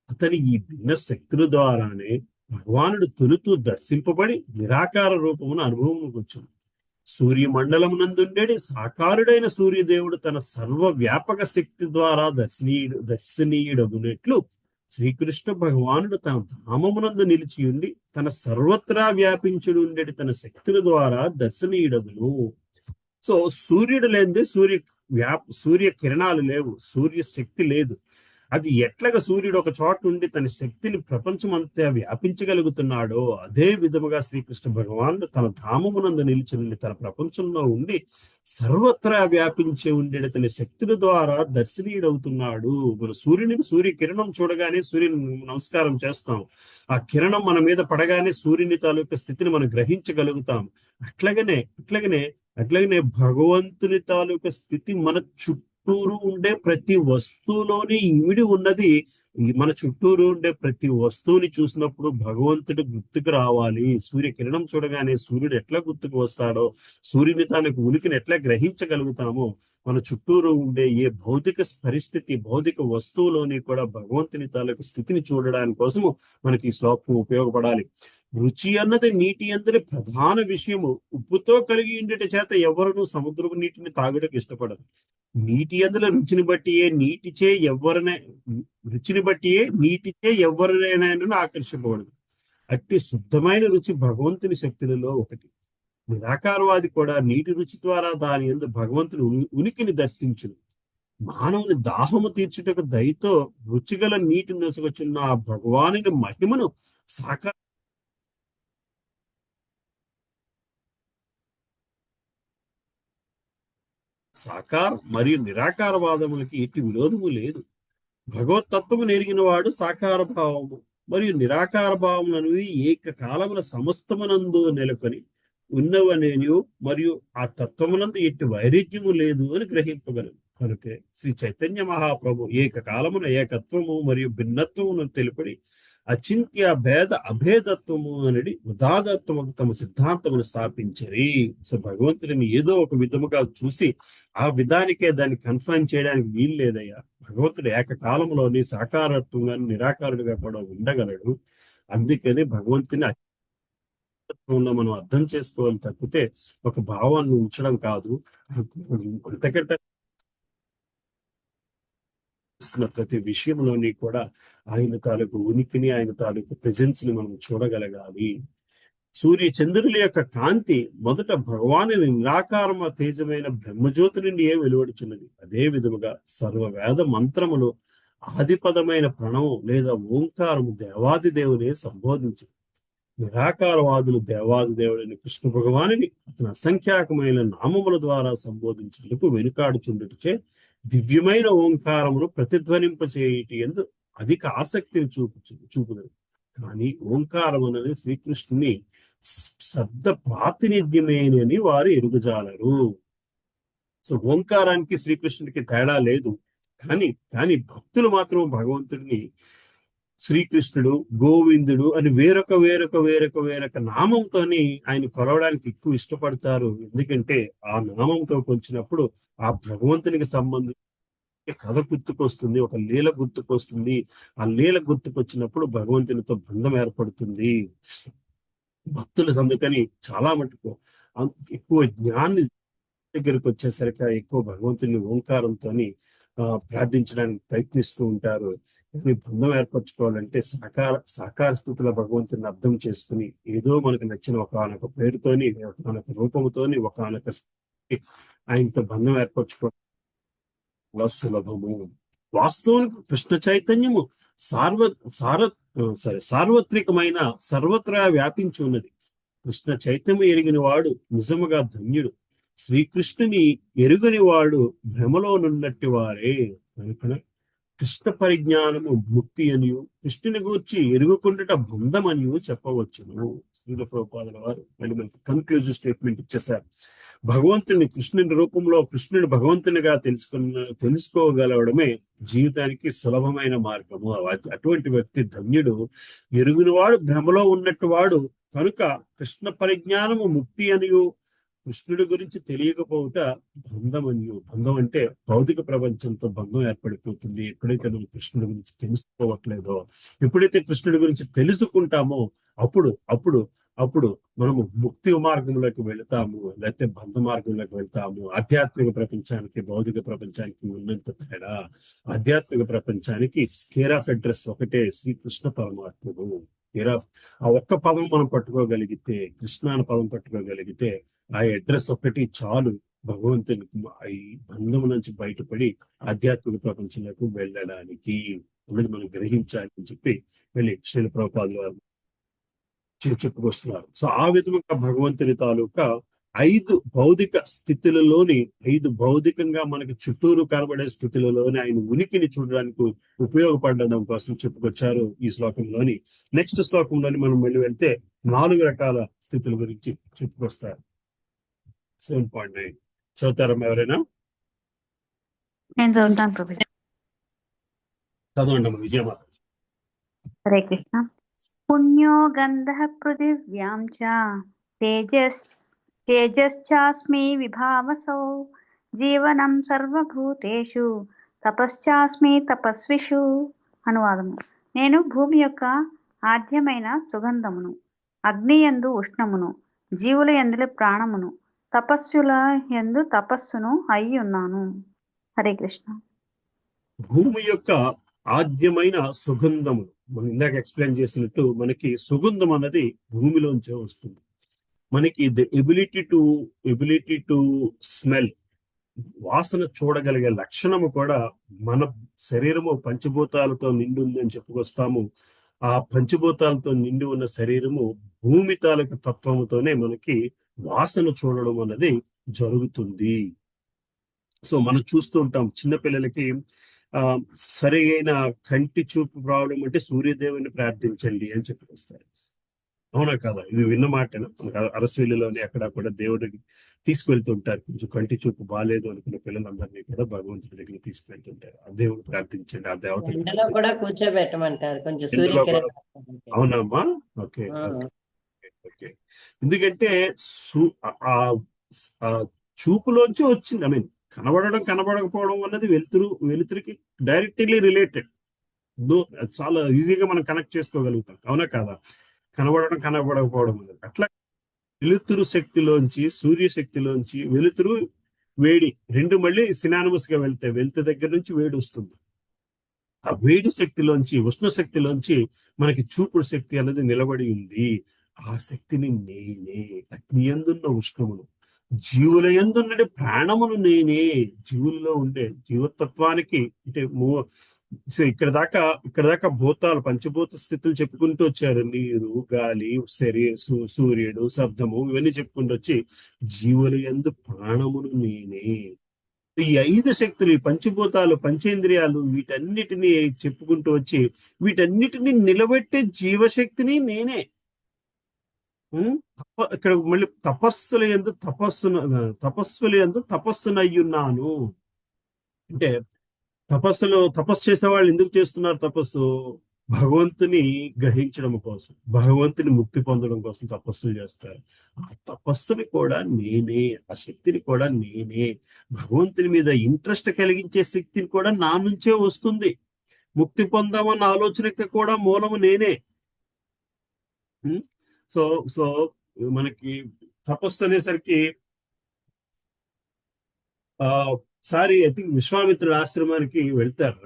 Speaker 2: అతని ఈ భిన్న శక్తుల ద్వారానే భగవానుడు తొలుతూ దర్శింపబడి నిరాకార రూపమును అనుభవముకు వచ్చును. సూర్యమండలమునందుండేది సాకారుడైన సూర్యదేవుడు తన సర్వవ్యాపక శక్తి ద్వారా దర్శనీయుడగునట్లు శ్రీకృష్ణ భగవానుడు తన ధామమునందు నిలిచి ఉండి తన సర్వత్రా వ్యాపించుడు ఉండేది తన శక్తుల ద్వారా దర్శనీయుడగును. సో సూర్యుడు లేనిదే సూర్య కిరణాలు లేవు, సూర్య శక్తి లేదు. అది ఎట్లాగా సూర్యుడు ఒక చోట ఉండి తన శక్తిని ప్రపంచం అంతా వ్యాపించగలుగుతున్నాడో అదే విధముగా శ్రీకృష్ణ భగవానుడు తన ధామమునందు నిలిచి ఉండి తన ప్రపంచంలో ఉండి సర్వత్రా వ్యాపించి ఉండే తన శక్తుల ద్వారా దర్శనీయుడవుతున్నాడు. మన సూర్య కిరణం చూడగానే సూర్యుని నమస్కారం చేస్తాం, ఆ కిరణం మన మీద పడగానే సూర్యుని తాలూకా స్థితిని మనం గ్రహించగలుగుతాం. అట్లాగనే భగవంతుని తాలూకా స్థితి మన చుట్టూరు ఉండే ప్రతి వస్తువులోని ఇమిడి ఉన్నది. మన చుట్టూరు ఉండే ప్రతి వస్తువుని చూసినప్పుడు భగవంతుడు గుర్తుకు రావాలి. సూర్యకిరణం చూడగానే సూర్యుడు ఎట్లా గుర్తుకు వస్తాడో, సూర్యుని తనకు ఉనికిని ఎట్లా గ్రహించగలుగుతామో, మన చుట్టూరు ఉండే ఏ భౌతిక పరిస్థితి, భౌతిక వస్తువులోని కూడా భగవంతుని తాలూకు స్థితిని చూడడానికి కోసము మనకి ఈ శ్లోకం ఉపయోగపడాలి. రుచి అన్నది నీటి అందరి ప్రధాన విషయము. ఉప్పుతో కలిగి ఉండేట చేత ఎవరును సముద్రపు నీటిని తాగుటకు ఇష్టపడరు. నీటి అందుల రుచిని బట్టియే నీటిచే ఎవరినైనా ఆకర్షింపబడదు. అట్టి శుద్ధమైన రుచి భగవంతుని శక్తులలో ఒకటి. నిరాకారవాది కూడా నీటి రుచి ద్వారా దాని యందు భగవంతుని ఉనికిని దర్శించును. మానవుని దాహము తీర్చుటకు దయతో రుచిగల నీటి నొసగచున్న ఆ భగవానుని మహిమను సాకార మరియు నిరాకారవాదములకి ఎట్టి విరోధము లేదు. భగవతత్వము నెరిగిన వాడు సాకార భావము మరియు నిరాకార భావములను ఏకకాలమున సమస్తమునందు నెలకొని ఉన్నవనేను మరియు ఆ తత్వమునందు ఎట్టి వైరుధ్యము లేదు అని గ్రహింపగలరు. కనుకే శ్రీ చైతన్య మహాప్రభు ఏకకాలమున ఏకత్వము మరియు భిన్నత్వమును తెలుపడి అచింత్య భేద అభేదత్వము అనేది ఉదాదత్వము తమ సిద్ధాంతమును స్థాపించరి. సో భగవంతుడిని ఏదో ఒక విధముగా చూసి ఆ విధానికే దాన్ని కన్ఫర్మ్ చేయడానికి వీలు లేదయ్యా. భగవంతుడు ఏకకాలంలోని సాకారత్వంగా నిరాకారుడిగా కూడా ఉండగలడు. అందుకని భగవంతుని మనం అర్థం చేసుకోవాలి తప్పితే ఒక భావాన్ని ఉంచడం కాదు. అంతకంటే ప్రతి విషయంలోని కూడా ఆయన తాలూకు ఉనికిని, ఆయన తాలూకు ప్రెజెన్స్ ని మనం చూడగలగాలి. సూర్య చంద్రుల యొక్క కాంతి మొదట భగవాను నిరాకారమ తేజమైన బ్రహ్మజ్యోతి నుండి వెలువడుచున్నది. అదే విధముగా సర్వవేద మంత్రములు ఆదిపదమైన ప్రణవం లేదా ఓంకారము దేవాది దేవునే సంబోధించు. నిరాకారవాదులు దేవాది దేవుడైన కృష్ణ భగవానుని అతని అసంఖ్యాకమైన నామముల ద్వారా సంబోధించేందుకు వెనుకాడుచుండుటచే దివ్యమైన ఓంకారమును ప్రతిధ్వనింపచేయటి యందు అధిక ఆసక్తిని చూపుదు. కానీ ఓంకారం అనేది శ్రీకృష్ణుని శబ్ద ప్రాతినిధ్యమేనని వారు ఎరుగుజాలరు. సో ఓంకారానికి శ్రీకృష్ణుడికి తేడా లేదు. కానీ భక్తులు మాత్రం భగవంతుడిని శ్రీకృష్ణుడు, గోవిందుడు అని వేరొక నామంతోని ఆయన కొలవడానికి ఎక్కువ ఇష్టపడతారు. ఎందుకంటే ఆ నామంతో కొలిచినప్పుడు ఆ భగవంతునికి సంబంధించి కథ గుర్తుకొస్తుంది, ఒక లీల గుర్తుకొస్తుంది. ఆ లీల గుర్తుకొచ్చినప్పుడు భగవంతునితో బంధం ఏర్పడుతుంది. భక్తులు అందుకని చాలా మటుకు ఎక్కువ జ్ఞాని దగ్గరికి వచ్చేసరికి ఎక్కువ భగవంతుని ఓంకారంతో ప్రార్థించడానికి ప్రయత్నిస్తూ ఉంటారు. కానీ బంధం ఏర్పరచుకోవాలంటే సాకార స్థితిలో భగవంతుని అర్థం చేసుకుని ఏదో మనకు నచ్చిన ఒకనొక పేరుతోని, ఒకనొక రూపంతోని, ఒకనొక ఆయనతో బంధం ఏర్పరచుకోవడం సులభము. వాస్తవానికి కృష్ణ చైతన్యము సార్వత్రికమైన సర్వత్రా వ్యాపించి ఉన్నది. కృష్ణ చైతన్యం ఎరిగిన వాడు నిజముగా ధన్యుడు. శ్రీకృష్ణుని ఎరుగని వాడు భ్రమలోనున్నట్టు వారే. కనుక కృష్ణ పరిజ్ఞానము ముక్తి అనియు, కృష్ణుని గూర్చి ఎరుగుకుండట బంధం అనియు చెప్పవచ్చును. శ్రీల ప్రభుపాదుల వారు మళ్ళీ మనకి కన్క్లూజివ్ స్టేట్మెంట్ ఇచ్చేశారు. భగవంతుని కృష్ణుని రూపంలో కృష్ణుని భగవంతునిగా తెలుసుకోగలవడమే జీవితానికి సులభమైన మార్గము. అటువంటి వ్యక్తి ధన్యుడు. ఎరుగుని వాడు భ్రమలో ఉన్నట్టు వాడు. కనుక కృష్ణ పరిజ్ఞానము ముక్తి అనియు, కృష్ణుడి గురించి తెలియకపోవుట బంధం అనియు. బంధం అంటే భౌతిక ప్రపంచంతో బంధం ఏర్పడిపోతుంది. ఎప్పుడైతే మనం కృష్ణుడి గురించి తెలుసుకోవట్లేదో, ఎప్పుడైతే కృష్ణుడి గురించి తెలుసుకుంటామో అప్పుడు మనము ముక్తి మార్గంలోకి వెళతాము, లేకపోతే బంధ మార్గంలోకి వెళ్తాము. ఆధ్యాత్మిక ప్రపంచానికి భౌతిక ప్రపంచానికి ఉన్నంత తేడా. ఆధ్యాత్మిక ప్రపంచానికి స్కేర్ ఆఫ్ అడ్రస్ ఒకటే, శ్రీకృష్ణ పరమాత్ముడు. ఆ ఒక్క పదం మనం పట్టుకోగలిగితే, కృష్ణ అనే పదం పట్టుకోగలిగితే ఆ అడ్రస్ ఒక్కటి చాలు భగవంతునికి ఈ బంధం నుంచి బయటపడి ఆధ్యాత్మిక ప్రపంచంలోకి వెళ్ళడానికి. అనేది మనం గ్రహించాలి అని చెప్పి వెళ్ళి శ్రీల ప్రభుపాదుల వారు చెప్పుకొస్తున్నారు. సో ఆ విధంగా భగవంతుని తాలూకా 5 భౌతిక స్థితులలోని 5 భౌతికంగా మనకి చుట్టూరు కనబడే స్థితులలోని ఆయన ఉనికిని చూడడానికి ఉపయోగపడడం కోసం చెప్పుకొచ్చారు ఈ శ్లోకంలోని. నెక్స్ట్ శ్లోకంలోని మనం మళ్ళీ వెళ్తే 4 రకాల స్థితుల గురించి చెప్పుకొస్తారు. 7.9 చదువుతారమ్మా ఎవరైనా?
Speaker 1: నేను చదువుతాను ప్రభుజీ.
Speaker 2: చదవండి అమ్మ విజయమాత.
Speaker 1: హరే కృష్ణ. పుణ్యో గంధః పృథివ్యాం చ తేజశ్చాస్మి విభావసౌ జీవనం సర్వభూతేషు తపశ్చాస్మి తపస్విషు. అనువాదము. నేను భూమి యొక్క ఆద్యమైన సుగంధమును, అగ్ని యందు ఉష్ణమును, జీవుల యందుల ప్రాణమును, తపస్సుల యందు తపస్సును అయి ఉన్నాను. హరే కృష్ణ.
Speaker 2: భూమి యొక్క ఆద్యమైన సుగంధము, మనం ఇందాక ఎక్స్ప్లెయిన్ చేసినట్టు మనకి సుగంధం అన్నది భూమిలోంచే వస్తుంది. మనకి ద ఎబిలిటీ టు స్మెల్, వాసన చూడగలిగే లక్షణము కూడా మన శరీరము పంచభూతాలతో నిండి ఉంది అని చెప్పుకొస్తాము. ఆ పంచభూతాలతో నిండి ఉన్న శరీరము భూమి తాలూకు తత్వముతోనే మనకి వాసన చూడడం అన్నది జరుగుతుంది. సో మనం చూస్తూ ఉంటాం చిన్నపిల్లలకి సరైన కంటి చూపు ప్రాబ్లం అంటే సూర్యదేవుని ప్రార్థించండి అని చెప్పుకొస్తారు. అవునా కదా? ఇది విన్న మాటేనా? అరసవిల్లిలోని అక్కడ కూడా దేవుడికి తీసుకువెళ్తుంటారు. కొంచెం కంటి చూపు బాగాలేదు అనుకున్న పిల్లలందరినీ కూడా భగవంతుడి దగ్గర తీసుకువెళ్తుంటారు. ఆ దేవుడు ప్రార్థించండి, ఆ
Speaker 3: ఎండలో కూడా
Speaker 2: దేవతలు
Speaker 3: కూర్చోబెట్టమంటారు కొంచెం
Speaker 2: ఎందులో కూడా.
Speaker 3: సూర్యకిరణాలు.
Speaker 2: అవునమ్మా, ఓకే
Speaker 3: ఆ,
Speaker 2: ఓకే. ఎందుకంటే ఆ ఆ చూపులోంచి వచ్చింది. ఐ మీన్ కనబడడం కనబడకపోవడం అన్నది వెలుతురికి డైరెక్ట్లీ రిలేటెడ్. చాలా ఈజీగా మనం కనెక్ట్ చేసుకోగలుగుతాం. అవునా కాదా? కనబడడం కనబడకపోవడం అనేది. అట్లా వెలుతురు శక్తిలోంచి, సూర్యశక్తిలోంచి వెలుతురు, వేడి రెండు మళ్ళీ సినానిమస్ గా వెళ్తాయి. వెలుతు దగ్గర నుంచి వేడి వస్తుంది. ఆ వేడి శక్తిలోంచి, ఉష్ణ శక్తిలోంచి మనకి చూపుడు శక్తి అనేది నిలబడి ఉంది. ఆ శక్తిని నేనే, అగ్ని యందున్న ఉష్ణమును, జీవుల యందున్నది ప్రాణమును నేనే. జీవుల్లో ఉండే జీవతత్వానికి అంటే ఇక్కడ దాకా భూతాలు పంచభూత స్థితులు చెప్పుకుంటూ వచ్చారు. నీరు, గాలి, సూర్యుడు, శబ్దము, ఇవన్నీ చెప్పుకుంటూ వచ్చి జీవుల యందు ప్రాణమును నేనే. ఈ 5 శక్తులు, ఈ పంచభూతాలు, పంచేంద్రియాలు, వీటన్నిటిని చెప్పుకుంటూ వచ్చి వీటన్నిటిని నిలబెట్టే జీవశక్తిని నేనే. ఇక్కడ మళ్ళీ తపస్సుల యందు తపస్సునయ్యున్నాను అంటే తపస్సు చేసేవాళ్ళు ఎందుకు చేస్తున్నారు తపస్సు? భగవంతుని గ్రహించడం కోసం, భగవంతుని ముక్తి పొందడం కోసం తపస్సులు చేస్తారు. ఆ తపస్సుని కూడా నేనే, ఆ శక్తిని కూడా నేనే. భగవంతుని మీద ఇంట్రెస్ట్ కలిగించే శక్తిని కూడా నా నుంచే వస్తుంది. ముక్తి పొందామన్న ఆలోచనకి కూడా మూలము నేనే. సో సో మనకి తపస్సు అనేసరికి సారి ఐ థింక్ విశ్వామిత్రుడు ఆశ్రమానికి వెళ్తారు.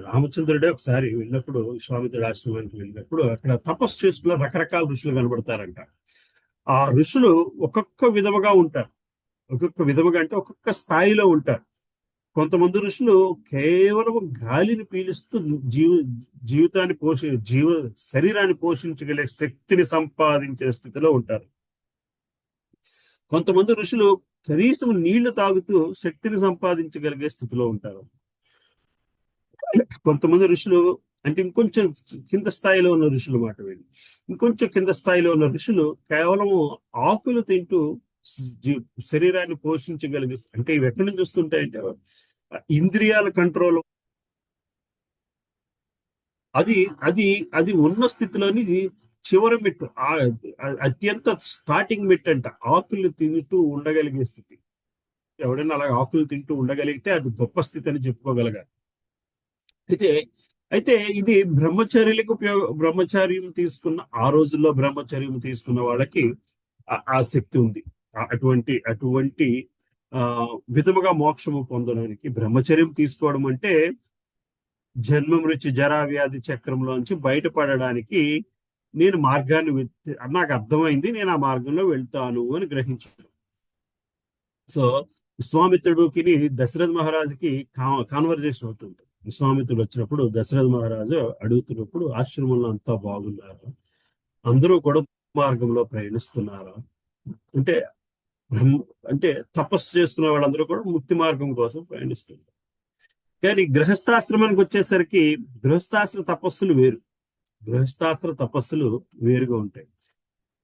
Speaker 2: రామచంద్రుడే ఒకసారి వెళ్ళినప్పుడు, విశ్వామిత్రుడు ఆశ్రమానికి వెళ్ళినప్పుడు అక్కడ తపస్సు చేసుకున్న రకరకాల ఋషులు కనబడతారంట. ఆ ఋషులు ఒక్కొక్క విధముగా ఉంటారు. ఒక్కొక్క విధముగా అంటే ఒక్కొక్క స్థాయిలో ఉంటారు. కొంతమంది ఋషులు కేవలం గాలిని పీలుస్తూ జీవితాన్ని శరీరాన్ని పోషించగలిగే శక్తిని సంపాదించే స్థితిలో ఉంటారు. కొంతమంది ఋషులు కనీసం నీళ్లు తాగుతూ శక్తిని సంపాదించగలిగే స్థితిలో ఉంటారు. కొంతమంది ఋషులు అంటే ఇంకొంచెం కింద స్థాయిలో ఉన్న ఋషులు మాట వీళ్ళు. ఇంకొంచెం కింద స్థాయిలో ఉన్న ఋషులు కేవలం ఆకులు తింటూ శరీరాన్ని పోషించగలిగే, అంటే ఇవి ఎక్కడి నుంచి వస్తుంటాయంటే ఇంద్రియాల కంట్రోల్, అది ఉన్న స్థితిలోని చివరి మెట్టు, అత్యంత స్టార్టింగ్ మెట్టు అంట. ఆకులు తింటూ ఉండగలిగే స్థితి. ఎవడైనా అలాగే ఆకులు తింటూ ఉండగలిగితే అది గొప్ప స్థితి అని చెప్పుకోగలగాలి. అయితే ఇది బ్రహ్మచర్యం తీసుకున్న, ఆ రోజుల్లో బ్రహ్మచర్యం తీసుకున్న వాళ్ళకి ఆ శక్తి ఉంది. అటువంటి విధముగా మోక్షము పొందడానికి బ్రహ్మచర్యం తీసుకోవడం అంటే జన్మ మృత్యు జరా వ్యాధి చక్రంలోంచి బయటపడడానికి నేను మార్గాన్ని నాకు అర్థమైంది, నేను ఆ మార్గంలో వెళ్తాను అని గ్రహించాను. సో విశ్వామిత్రుడికి దశరథ మహారాజుకి కాన్వర్జేషన్ అవుతుంటుంది. విశ్వామిత్రుడు వచ్చినప్పుడు దశరథ మహారాజు అడుగుతున్నప్పుడు, ఆశ్రమంలో అంతా బాగున్నారు, అందరూ కూడా మార్గంలో ప్రయాణిస్తున్నారు అంటే తపస్సు చేసుకునే వాళ్ళందరూ కూడా ముక్తి మార్గం కోసం ప్రయాణిస్తున్నారు. కానీ గృహస్థాశ్రమానికి వచ్చేసరికి గృహస్థాశ్ర తపస్సులు వేరు, గృహస్థాశ్ర తపస్సులు వేరుగా ఉంటాయి.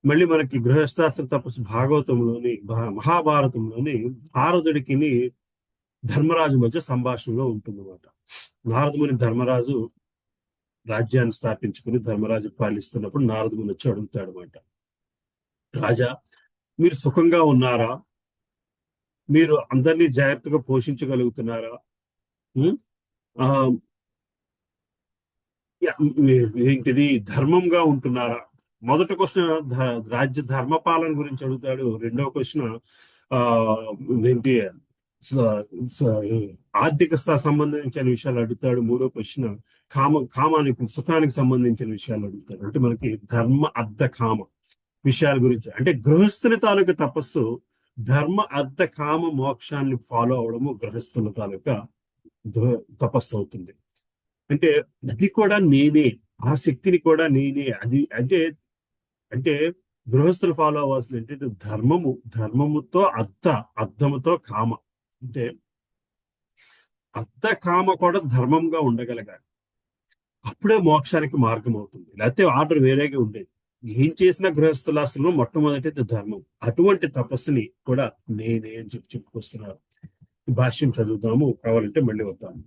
Speaker 2: మళ్ళీ మనకి గృహస్థాశ్ర తపస్సు భాగవతంలోని, మహాభారతంలోని నారదుడికి ధర్మరాజు మధ్య సంభాషణలో ఉంటుందన్నమాట. నారదుముని ధర్మరాజు రాజ్యాన్ని స్థాపించుకుని ధర్మరాజు పాలిస్తున్నప్పుడు నారదుముని వచ్చి అడుగుతాడు అనమాట, రాజా మీరు సుఖంగా ఉన్నారా? మీరు అందరినీ జాగ్రత్తగా పోషించగలుగుతున్నారా? ఏంటిది ధర్మంగా ఉంటున్నారా? మొదటి క్వశ్చన్ రాజ్య ధర్మపాలన గురించి అడుగుతాడు. రెండవ క్వశ్చన్ ఏంటి ఆర్థిక సంబంధించిన విషయాలు అడుగుతాడు. మూడో క్వశ్చన్ కామానికి సుఖానికి సంబంధించిన విషయాలు అడుగుతాడు. అంటే మనకి ధర్మ అర్థ కామ విషయాల గురించి, అంటే గృహస్థుని తాలూకా తపస్సు ధర్మ అర్థ కామ మోక్షాన్ని ఫాలో అవడము గృహస్థుల తాలూకా తపస్సు అవుతుంది. అంటే అది కూడా నేనే, ఆ శక్తిని కూడా నేనే. అది అంటే అంటే గృహస్థులు ఫాలో అవ్వాల్సింది ఏంటంటే ధర్మముతో అర్థముతో కామ, అంటే అర్థ కామ కూడా ధర్మంగా ఉండగలగాలి. అప్పుడే మోక్షానికి మార్గం అవుతుంది. లేకపోతే ఆర్డర్ వేరేగా ఉండేది. ఏం చేసినా గృహస్థులాశ్రమంలో మొట్టమొదటి ధర్మం. అటువంటి తపస్సుని కూడా నేనే అని చెప్పుకొస్తున్నారు. భాష్యం చదువుతాము, కావాలంటే మళ్ళీ వద్దాము.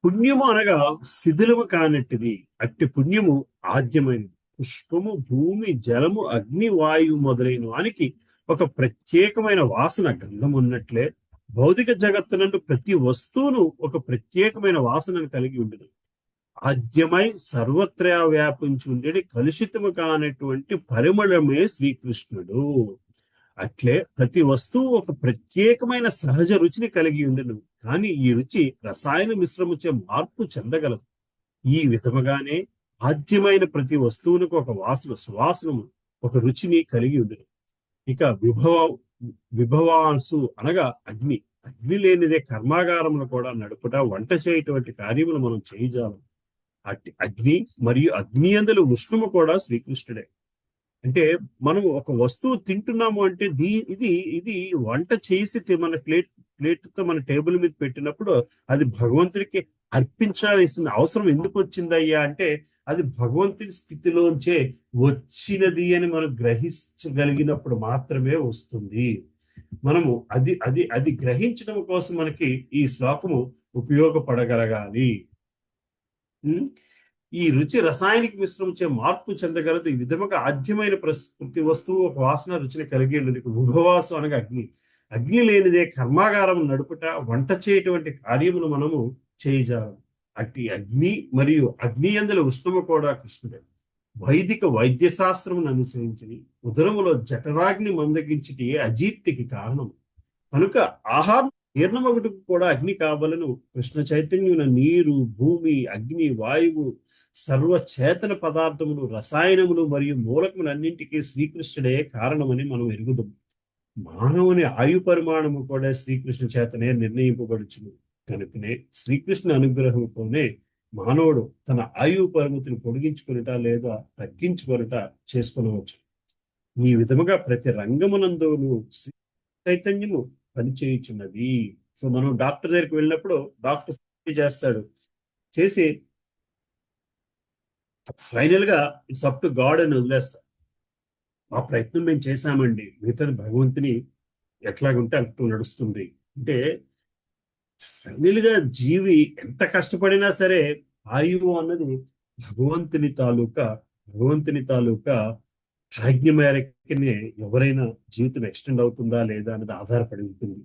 Speaker 2: పుణ్యము అనగా శిథిలము కానట్టిది, అట్టి పుణ్యము ఆద్యమైనది. పుష్పము, భూమి, జలము, అగ్ని, వాయువు మొదలైన వానికి ఒక ప్రత్యేకమైన వాసన గంధం ఉన్నట్లే భౌతిక జగత్తునందు ప్రతి వస్తువును ఒక ప్రత్యేకమైన వాసనను కలిగి ఉండదు. ఆద్యమై సర్వత్రా వ్యాపించి ఉండేది కలుషితము కానటువంటి పరిమళమే శ్రీకృష్ణుడు. అట్లే ప్రతి వస్తువు ఒక ప్రత్యేకమైన సహజ రుచిని కలిగి ఉండను, కానీ ఈ రుచి రసాయన మిశ్రముచే మార్పు చెందగలదు. ఈ విధముగానే ఆద్యమైన ప్రతి వస్తువునికి ఒక సువాసనము, ఒక రుచిని కలిగి ఉండను. ఇక విభవాంసు అనగా అగ్ని లేనిదే కర్మాగారములు కూడా నడుపుట, వంట చేయటువంటి కార్యములు మనం చేయజాలం. అగ్ని మరియు అగ్ని యందు ఉష్ణము కూడా శ్రీకృష్ణుడే. అంటే మనం ఒక వస్తువు తింటున్నాము అంటే ఇది వంట చేసి మన ప్లేట్తో మన టేబుల్ మీద పెట్టినప్పుడు అది భగవంతుడికి అర్పించాల్సిన అవసరం ఎందుకు వచ్చిందయ్యా అంటే అది భగవంతుని స్థితిలోంచే వచ్చినది అని మనం గ్రహించగలిగినప్పుడు మాత్రమే వస్తుంది. మనము అది గ్రహించడం కోసం మనకి ఈ శ్లోకము ఉపయోగపడగలగాలి. ఈ రుచి రసాయనిక మిశ్రమించే మార్పు చెందగలదు. ఈ విధముగా ఆద్యమైన ప్రతి వస్తువు ఒక వాసన రుచిని కలిగి ఉండదు. విభవాసు అనగా అగ్ని లేనిదే కర్మాగారం నడుపుట, వంట చేయటువంటి కార్యమును మనము చేయజాలం. అట్టి అగ్ని మరియు అగ్ని యందుల ఉష్ణము కూడా కృష్ణుడే. వైద్య శాస్త్రమును అనుసరించి ఉదరములో జఠరాగ్ని మందగించిటే అజీర్తికి కారణం కనుక ఆహారం జీర్ణమగుటకు కూడా అగ్ని కావలను. కృష్ణ చైతన్యున నీరు, భూమి, అగ్ని, వాయువు, సర్వచేతన పదార్థములు, రసాయనములు మరియు మూలకములన్నింటికీ శ్రీకృష్ణుడే కారణమని మనం ఎరుగుదాం. మానవుని ఆయు పరిమాణము కూడా శ్రీకృష్ణ చేతనే నిర్ణయింపబడుచును. కనుకనే శ్రీకృష్ణ అనుగ్రహంతోనే మానవుడు తన ఆయు పరిమితిని పొడిగించుకొనుట లేదా తగ్గించుకొనుట చేసుకొనవచ్చు. ఈ విధముగా ప్రతి రంగమునందును శ్రీ చైతన్యము పనిచేయుచున్నది. సో మనం డాక్టర్ దగ్గరికి వెళ్ళినప్పుడు డాక్టర్ చేస్తాడు, చేసి ఫైనల్ గా ఇట్స్ అప్ టు గాడ్ అని వదిలేస్తాడు. ఆ ప్రయత్నం మేము చేశామండి, మిగతాది భగవంతుని ఎట్లాగుంటే అట్లా నడుస్తుంది. అంటే ఫైనల్ గా జీవి ఎంత కష్టపడినా సరే ఆయువు అన్నది భగవంతుని తాలూకా ఆజ్ఞ మేరకనే ఎవరైనా జీవితం ఎక్స్టెండ్ అవుతుందా లేదా అనేది ఆధారపడి ఉంటుంది.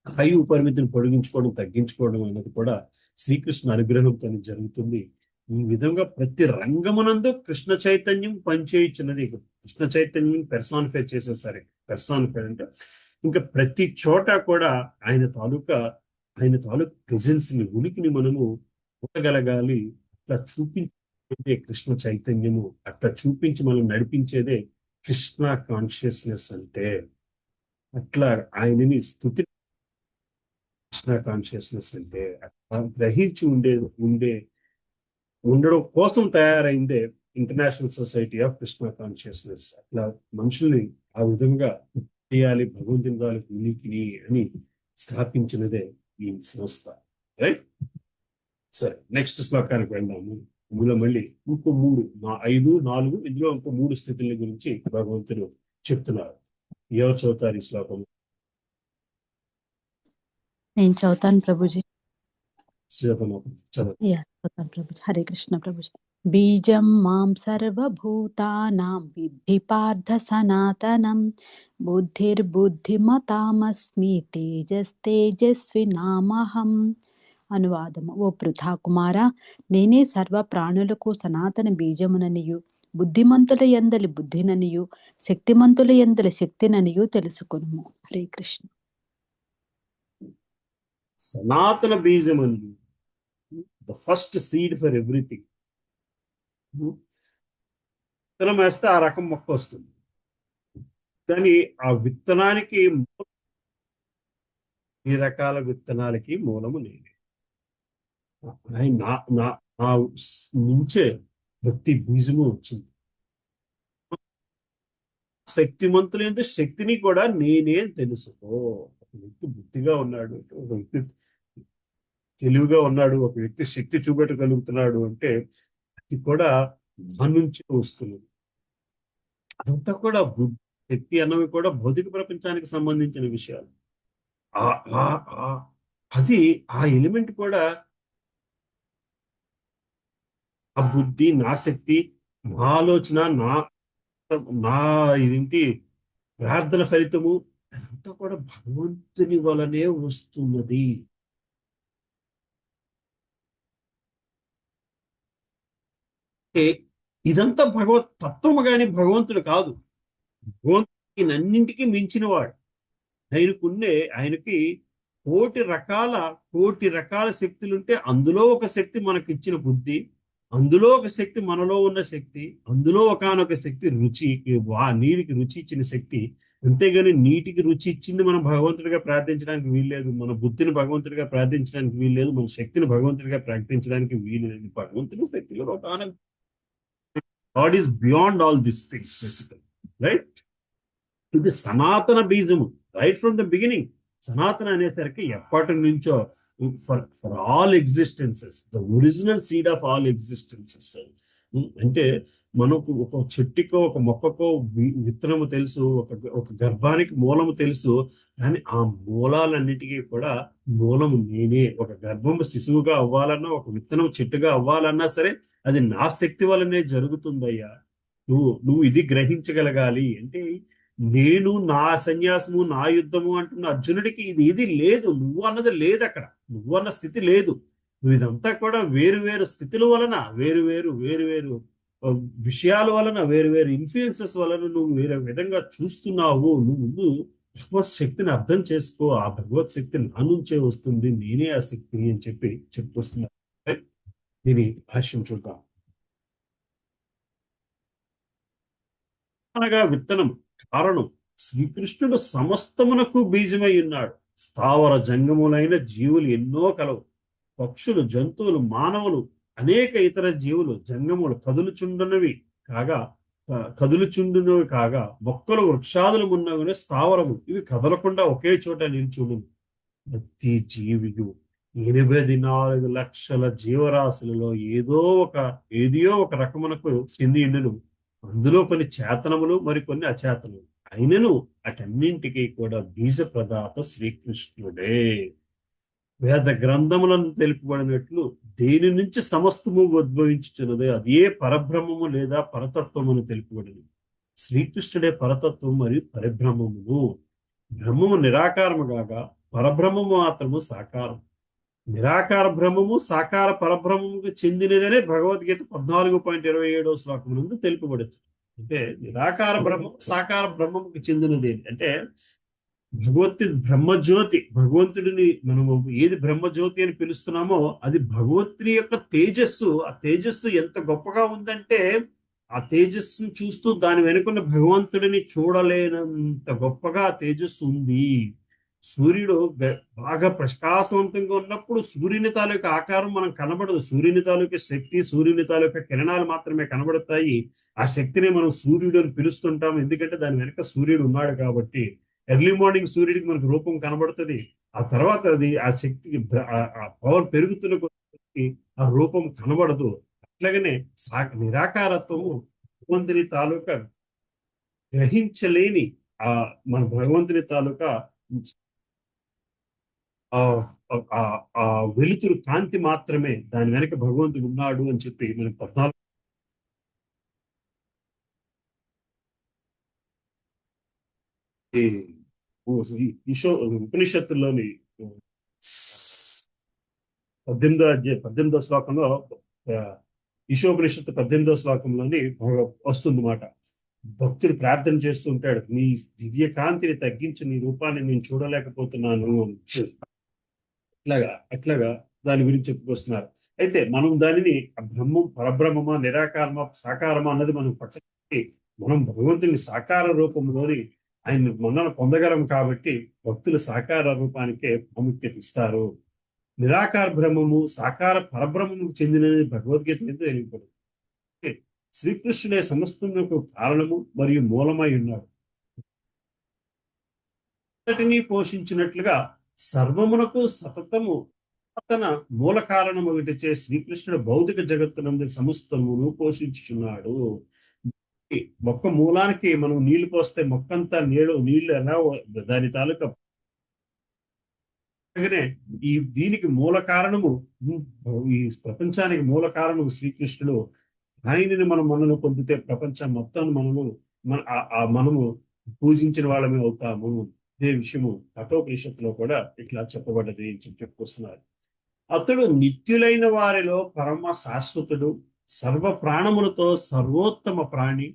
Speaker 2: ఆయువు పరిమితిని పొడిగించుకోవడం, తగ్గించుకోవడం అనేది కూడా శ్రీకృష్ణ అనుగ్రహంతో జరుగుతుంది. ఈ విధంగా ప్రతి రంగమునందు కృష్ణ చైతన్యం పనిచేయుచున్నది. కృష్ణ చైతన్యం పెర్సానిఫై చేసేసరి, పెర్సానిఫై అంటే ఇంకా ప్రతి చోట కూడా ఆయన తాలూకా ప్రెజెన్స్ ని, ఉనికిని మనము చూడగలగాలి. అట్లా చూపించే కృష్ణ చైతన్యము, అట్లా చూపించి మనం నడిపించేదే కృష్ణ కాన్షియస్నెస్. అంటే అట్లా ఆయనని స్థుతి కృష్ణ కాన్షియస్నెస్ అంటే అట్లా గ్రహించి ఉండడం కోసం తయారైందే international society of Krishna consciousness. అట్లా మనుషుల్ని ఆ విధంగా చేయాలి, భగవంతుని వాళ్ళకి ఉనికిని అని స్థాపించినదే ఈ సంస్థ. రైట్, సరే నెక్స్ట్ శ్లోకానికి వెళ్దాము. ఇందులో మళ్ళీ ఇంకో 5, 4 ఇందులో ఇంకో 3 స్థితుల గురించి భగవంతుడు చెప్తున్నారు. ఎవరు చదువుతారు ఈ శ్లోకం?
Speaker 6: నేను చదువుతాను ప్రభుజీ.
Speaker 2: చదువు.
Speaker 6: చదువుతాను ప్రభుజీ. హరే కృష్ణ ప్రభుజీ. బీజం మాం సర్వభూతానాం విద్ధి పార్థ సనాతనం బుద్ధిర్బుద్ధిమతామస్మి తేజస్వినామహం. అనువాదము. ఓ పృథా కుమార, నేనే సర్వ ప్రాణులకు సనాతన బీజముననియు బుద్ధిమంతుల యందలి బుద్ధిననియు శక్తిమంతుల యందలి శక్తిననియు తెలుసుకొనుము. హరే కృష్ణ.
Speaker 2: సనాతన బీజం అని, the first seed for everything. విత్తనం వేస్తే ఆ రకం మొక్క వస్తుంది, కానీ ఆ విత్తనానికి ఈ రకాల విత్తనాలకి మూలము నేనే. నా నుంచే భక్తి బీజము వచ్చింది. శక్తిమంతులు ఎంత శక్తిని కూడా నేనే తెలుసుకో. ఒక వ్యక్తి బుద్ధిగా ఉన్నాడు, ఒక వ్యక్తి తెలివిగా ఉన్నాడు, ఒక వ్యక్తి శక్తి చూపెట్టగలుగుతున్నాడు అంటే అది కూడా నా నుంచి వస్తుంది. అదంతా కూడా శక్తి అన్నవి కూడా భౌతిక ప్రపంచానికి సంబంధించిన విషయాలు. అది ఆ ఎలిమెంట్ కూడా నా బుద్ధి, నా శక్తి, నా ఆలోచన, నా ఇదేంటి ప్రార్థన ఫలితము అదంతా కూడా భగవంతుని వలనే వస్తున్నది. ఇదంతా భగవత్ తత్వము గాని భగవంతుడు కాదు. భగవంతుడికి అన్నింటికీ మించినవాడు. ఆయనకి కోటి రకాల శక్తులుంటే అందులో ఒక శక్తి మనకి ఇచ్చిన బుద్ధి, అందులో ఒక శక్తి మనలో ఉన్న శక్తి, అందులో ఒకనొక శక్తి నీటికి రుచి ఇచ్చిన శక్తి. అంతేగాని నీటికి రుచి ఇచ్చింది మనం భగవంతుడిగా ప్రార్థించడానికి వీల్లేదు, మన బుద్ధిని భగవంతుడిగా ప్రార్థించడానికి వీల్లేదు, మన శక్తిని భగవంతుడిగా ప్రార్థించడానికి వీల్లేదు. భగవంతుని శక్తిలో ఒకనొక God is beyond all these things, basically, right? ఇది సనాతన బీజము, రైట్ ఫ్రమ్ ద బిగినింగ్. సనాతన అనేసరికి ఎప్పటి నుంచో, for all existences, the original seed of all existences. అంటే మనకు ఒక చెట్టుకో ఒక మొక్కకో విత్తనము తెలుసు, ఒక గర్భానికి మూలము తెలుసు, కానీ ఆ మూలాలన్నిటికీ కూడా మూలము నేనే. ఒక గర్భము శిశువుగా అవ్వాలన్నా, ఒక విత్తనం చెట్టుగా అవ్వాలన్నా సరే అది నా శక్తి వల్లనే జరుగుతుందయ్యా. నువ్వు ఇది గ్రహించగలగాలి. అంటే నేను, నా సన్యాసము, నా యుద్ధము అంటున్న అర్జునుడికి ఇది లేదు, నువ్వు అన్నది లేదు, అక్కడ నువ్వు అన్న స్థితి లేదు. నువ్వు ఇదంతా కూడా వేరు వేరు స్థితుల వలన, వేరు వేరు విషయాల వలన, వేరు వేరు ఇన్ఫ్లుయెన్సెస్ వలన నువ్వు వేరే విధంగా చూస్తున్నావు. నువ్వు భగవత్ శక్తిని అర్థం చేసుకో. ఆ భగవత్ శక్తి నా నుంచే వస్తుంది, నేనే ఆ శక్తి అని చెప్పి చెప్తొస్తున్నా. దీని భాష్యం చూద్దాం. అనగా విత్తనం, కారణం. శ్రీకృష్ణుడు సమస్తమునకు బీజమై ఉన్నాడు. స్థావర జంగములైన జీవులు ఎన్నో కలవు. పక్షులు, జంతువులు, మానవులు, అనేక ఇతర జీవులు జంగములు కదులుచుండునవి కాగా మొక్కలు, వృక్షాదులు ఉన్నవనే స్థావరము. ఇవి కదలకుండా ఒకే చోట నిల్చుండు. ప్రతి జీవియు 84 లక్షల జీవరాశులలో ఏదో ఒక రకమునకు చెంది ఉండును. అందులో కొన్ని చేతనములు, మరి కొన్ని అచేతనములు. అయినను అటన్నింటికీ కూడా బీజ ప్రదాత శ్రీకృష్ణుడే. వేద గ్రంథములను తెలుపబడినట్లు దేని నుంచి సమస్తము ఉద్భవించుచున్నదే అదే పరబ్రహ్మము లేదా పరతత్వం అని తెలుపబడింది. శ్రీకృష్ణుడే పరతత్వం మరియు పరిబ్రహ్మమును. బ్రహ్మము నిరాకారము కాగా పరబ్రహ్మము మాత్రము సాకారం. నిరాకార బ్రహ్మము సాకార పరబ్రహ్మముకు చెందినదనే భగవద్గీత 14.27 శ్లోకం నుండి తెలుపబడుతుంది. అంటే నిరాకార బ్రహ్మం సాకార బ్రహ్మముకు చెందినది అంటే బ్రహ్మజ్యోతి. భగవంతుడిని మనము ఏది బ్రహ్మజ్యోతి అని పిలుస్తున్నామో అది భగవంతుని యొక్క తేజస్సు. ఆ తేజస్సు ఎంత గొప్పగా ఉందంటే ఆ తేజస్సును చూస్తూ దాని వెనుకున్న భగవంతుడిని చూడలేనంత గొప్పగా ఆ తేజస్సు ఉంది. సూర్యుడు బాగా ప్రకాశవంతంగా ఉన్నప్పుడు సూర్యుని తాలూకా ఆకారం మనం కనబడదు. సూర్యుని తాలూకా శక్తి, సూర్యుని తాలూకా కిరణాలు మాత్రమే కనబడతాయి. ఆ శక్తిని మనం సూర్యుడు అని పిలుస్తుంటాం, ఎందుకంటే దాని వెనక సూర్యుడు ఉన్నాడు కాబట్టి. ఎర్లీ మార్నింగ్ సూర్యుడికి మనకు రూపం కనబడుతుంది. ఆ తర్వాత అది ఆ శక్తికి ఆ పవర్ పెరుగుతున్న కొద్ది ఆ రూపం కనబడదు. అట్లాగనే నిరాకారత్వము భగవంతుని తాలూకా గ్రహించలేని మన భగవంతుని తాలూకా ఆ వెలుతురు కాంతి మాత్రమే. దాని వెనక భగవంతుడు ఉన్నాడు అని చెప్పి మనకు 14 ఉపనిషత్తుల్లోని 18వ శ్లోకంలో ఈశోపనిషత్తు 18వ శ్లోకంలోని వస్తుంది మాట. భక్తుడు ప్రార్థన చేస్తూ ఉంటాడు, నీ దివ్య కాంతిని తగ్గించి నీ రూపాన్ని నేను చూడలేకపోతున్నాను. అట్లాగా దాని గురించి చెప్పుకొస్తున్నారు. అయితే మనం దానిని బ్రహ్మం, పరబ్రహ్మమా, నిరాకారమా, సాకారమా అన్నది మనం పక్కకి, మనం భగవంతుని సాకార రూపంలోని ఆయన మనల్ని పొందగలం కాబట్టి భక్తులు సాకార రూపానికే ప్రాముఖ్యత ఇస్తారు. నిరాకార బ్రహ్మము, సాకార పరబ్రహ్మముకు చెందినది భగవద్గీత మీద తెలియకూడదు. శ్రీకృష్ణుడే సమస్తమునకు కారణము మరియు మూలమై ఉన్నాడు. అంతటినీ పోషించినట్లుగా సర్వమునకు సతతము తన మూల కారణము ఒకటిచే శ్రీకృష్ణుడు భౌతిక జగత్తునందు సమస్తమును పోషించుచున్నాడు. మొక్క మూలానికి మనం నీళ్లు పోస్తే మొక్కంతా నీళ్లు ఎలా దాని తాలూకా దీనికి మూల కారణము, ఈ ప్రపంచానికి మూల కారణము శ్రీకృష్ణుడు. ఆయనని మనను పొందితే ప్రపంచం మొత్తాన్ని మనము పూజించిన వాళ్ళమే అవుతాము. ఇదే విషయము కఠోపనిషత్తులో కూడా ఇట్లా చెప్పబడ్డది అని చెప్పుకొస్తున్నారు. అతడు నిత్యులైన వారిలో పరమ శాశ్వతుడు, సర్వ ప్రాణములతో సర్వోత్తమ ప్రాణి,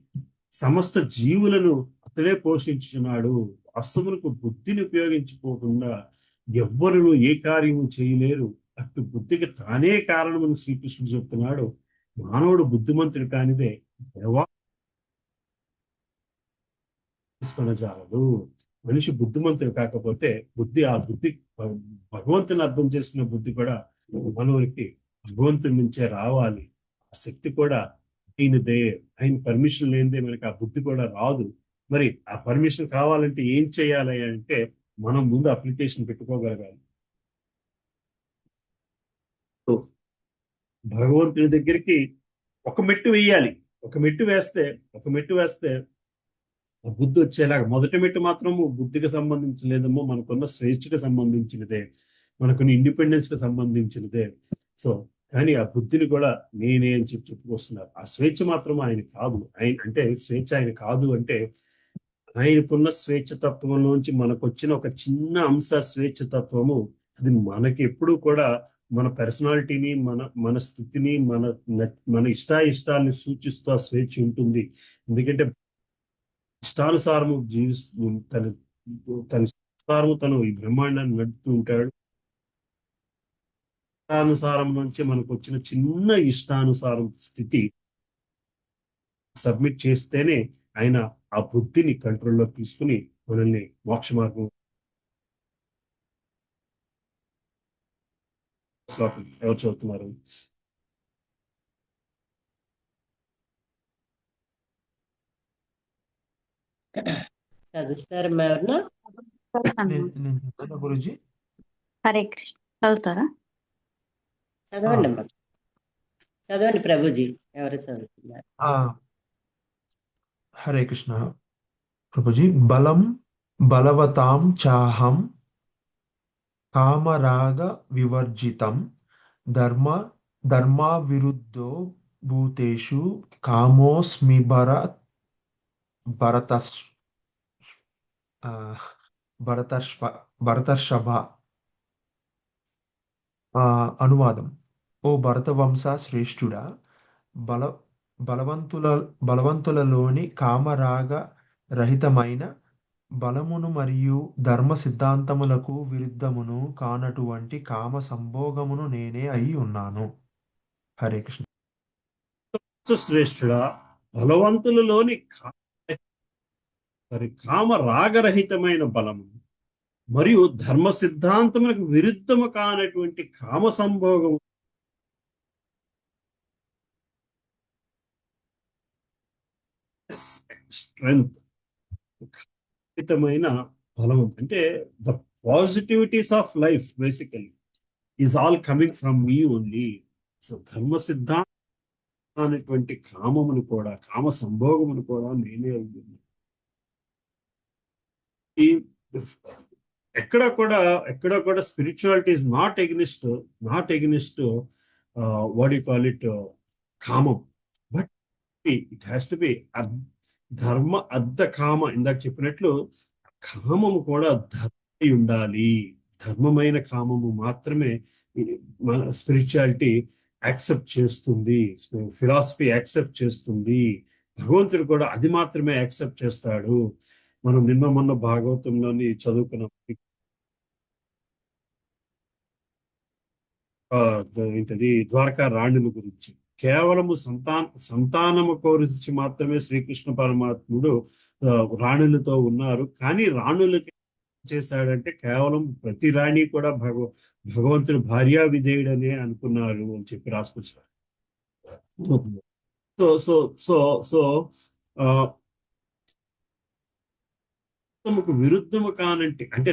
Speaker 2: సమస్త జీవులను అతడే పోషించుచున్నాడు. వాస్తవులకు బుద్ధిని ఉపయోగించుకోకుండా ఎవ్వరు ఏ కార్యము చేయలేరు. అటు బుద్ధికి తానే కారణమని శ్రీకృష్ణుడు చెప్తున్నాడు. మానవుడు బుద్ధిమంతుడు కానిదే దేవా తీసుకొనజాలదు. మనిషి బుద్ధిమంతుడు కాకపోతే ఆ బుద్ధి భగవంతుని అర్థం చేసుకునే బుద్ధి కూడా మనవునికి భగవంతుడి నుంచే రావాలి. ఆ శక్తి కూడా అయినదే. ఆయన పర్మిషన్ లేనిదే మనకి ఆ బుద్ధి కూడా రాదు. మరి ఆ పర్మిషన్ కావాలంటే ఏం చేయాలి అంటే మనం ముందు అప్లికేషన్ పెట్టుకోగలగాలి. భగవంతుని దగ్గరికి ఒక మెట్టు వేయాలి. ఒక మెట్టు వేస్తే ఆ బుద్ధి వచ్చేలాగా. మొదటి మెట్టు మాత్రము బుద్ధికి సంబంధించలేదేమో, మనకున్న స్వేచ్ఛకు సంబంధించినదే, మనకున్న ఇండిపెండెన్స్ కి సంబంధించినదే. సో కానీ ఆ బుద్ధిని కూడా నేనే అని చెప్పుకొస్తున్నారు. ఆ స్వేచ్ఛ మాత్రం ఆయన కాదు. స్వేచ్ఛ ఆయన కాదు అంటే ఆయనకున్న స్వేచ్ఛతత్వంలోంచి మనకు వచ్చిన ఒక చిన్న అంశ స్వేచ్ఛతత్వము, అది మనకి ఎప్పుడు కూడా మన పర్సనాలిటీని, మన స్థితిని, మన ఇష్టాన్ని సూచిస్తూ ఆ స్వేచ్ఛ ఉంటుంది. ఎందుకంటే ఇష్టానుసారము తను ఈ బ్రహ్మాండాన్ని నడుపుతూ ఉంటాడు. ఇష్టానుసారం నుంచి మనకు వచ్చిన చిన్న ఇష్టానుసారం స్థితి సబ్మిట్ చేస్తేనే ఆయన ఆ బుద్ధిని కంట్రోల్లో తీసుకుని మనల్ని మోక్ష మార్గం. శ్లోకం ఎవరు చదువుతున్నారు?
Speaker 3: చదువుతారు ఎవరన్నా?
Speaker 7: గురుజీ
Speaker 1: హరే కృష్ణ చదువుతారా?
Speaker 3: చదవండి ప్రభుజీ. ఎవరు చదువుతున్నారు?
Speaker 7: హరే కృష్ణ ప్రభుజీ. బలవతాం చాహం కామరాగ వివర్జితం ధర్మావిరుద్ధో భూతేషు కామోస్మి భరతర్షభ. అనువాదం: ఓ భరతవంశ శ్రేష్ఠుడా, బలవంతులలోని కామరాగ రహితమైన బలమును మరియు ధర్మ సిద్ధాంతములకు విరుద్ధమును కానటువంటి కామ సంభోగమును నేనే అయి ఉన్నాను. హరే కృష్ణ.
Speaker 2: శ్రేష్ఠుడా, బలవంతులలోని కామ రాగరహితమైన బలము మరియు ధర్మ సిద్ధాంతములకు విరుద్ధము కానటువంటి కామ సంభోగము స్ట్రెంగ్త్, బలం అంటే the positivities of life basically is all coming from me only. So ధర్మ సిద్ధాంతం అనేటువంటి కామమును కూడా, కామ సంభోగమును కూడా నేనే అయ్యింది. ఎక్కడ కూడా spirituality is not against what you call it కామం, but it has to be dharma artha కామ. ఇందాక చెప్పినట్లు కామము కూడా ధర్మమై ఉండాలి. ధర్మమైన కామము మాత్రమే మన స్పిరిచువాలిటీ యాక్సెప్ట్ చేస్తుంది, ఫిలాసఫీ యాక్సెప్ట్ చేస్తుంది. భగవంతుడు కూడా అది మాత్రమే యాక్సెప్ట్ చేస్తాడు. మనం నిన్న మొన్న భాగవతంలోని చదువుకున్న ఏంటది ద్వారకా రాణుల గురించి, కేవలము సంతానము గురించి మాత్రమే శ్రీకృష్ణ పరమాత్ముడు రాణులతో ఉన్నారు. కానీ రాణులకి చేశాడంటే కేవలం ప్రతి రాణి కూడా భగవంతుడు భార్యా విధేయుడనే అనుకున్నారు అని చెప్పి రాసుకొచ్చారు. సో సో సో సో విరుద్ధము కానంటే అంటే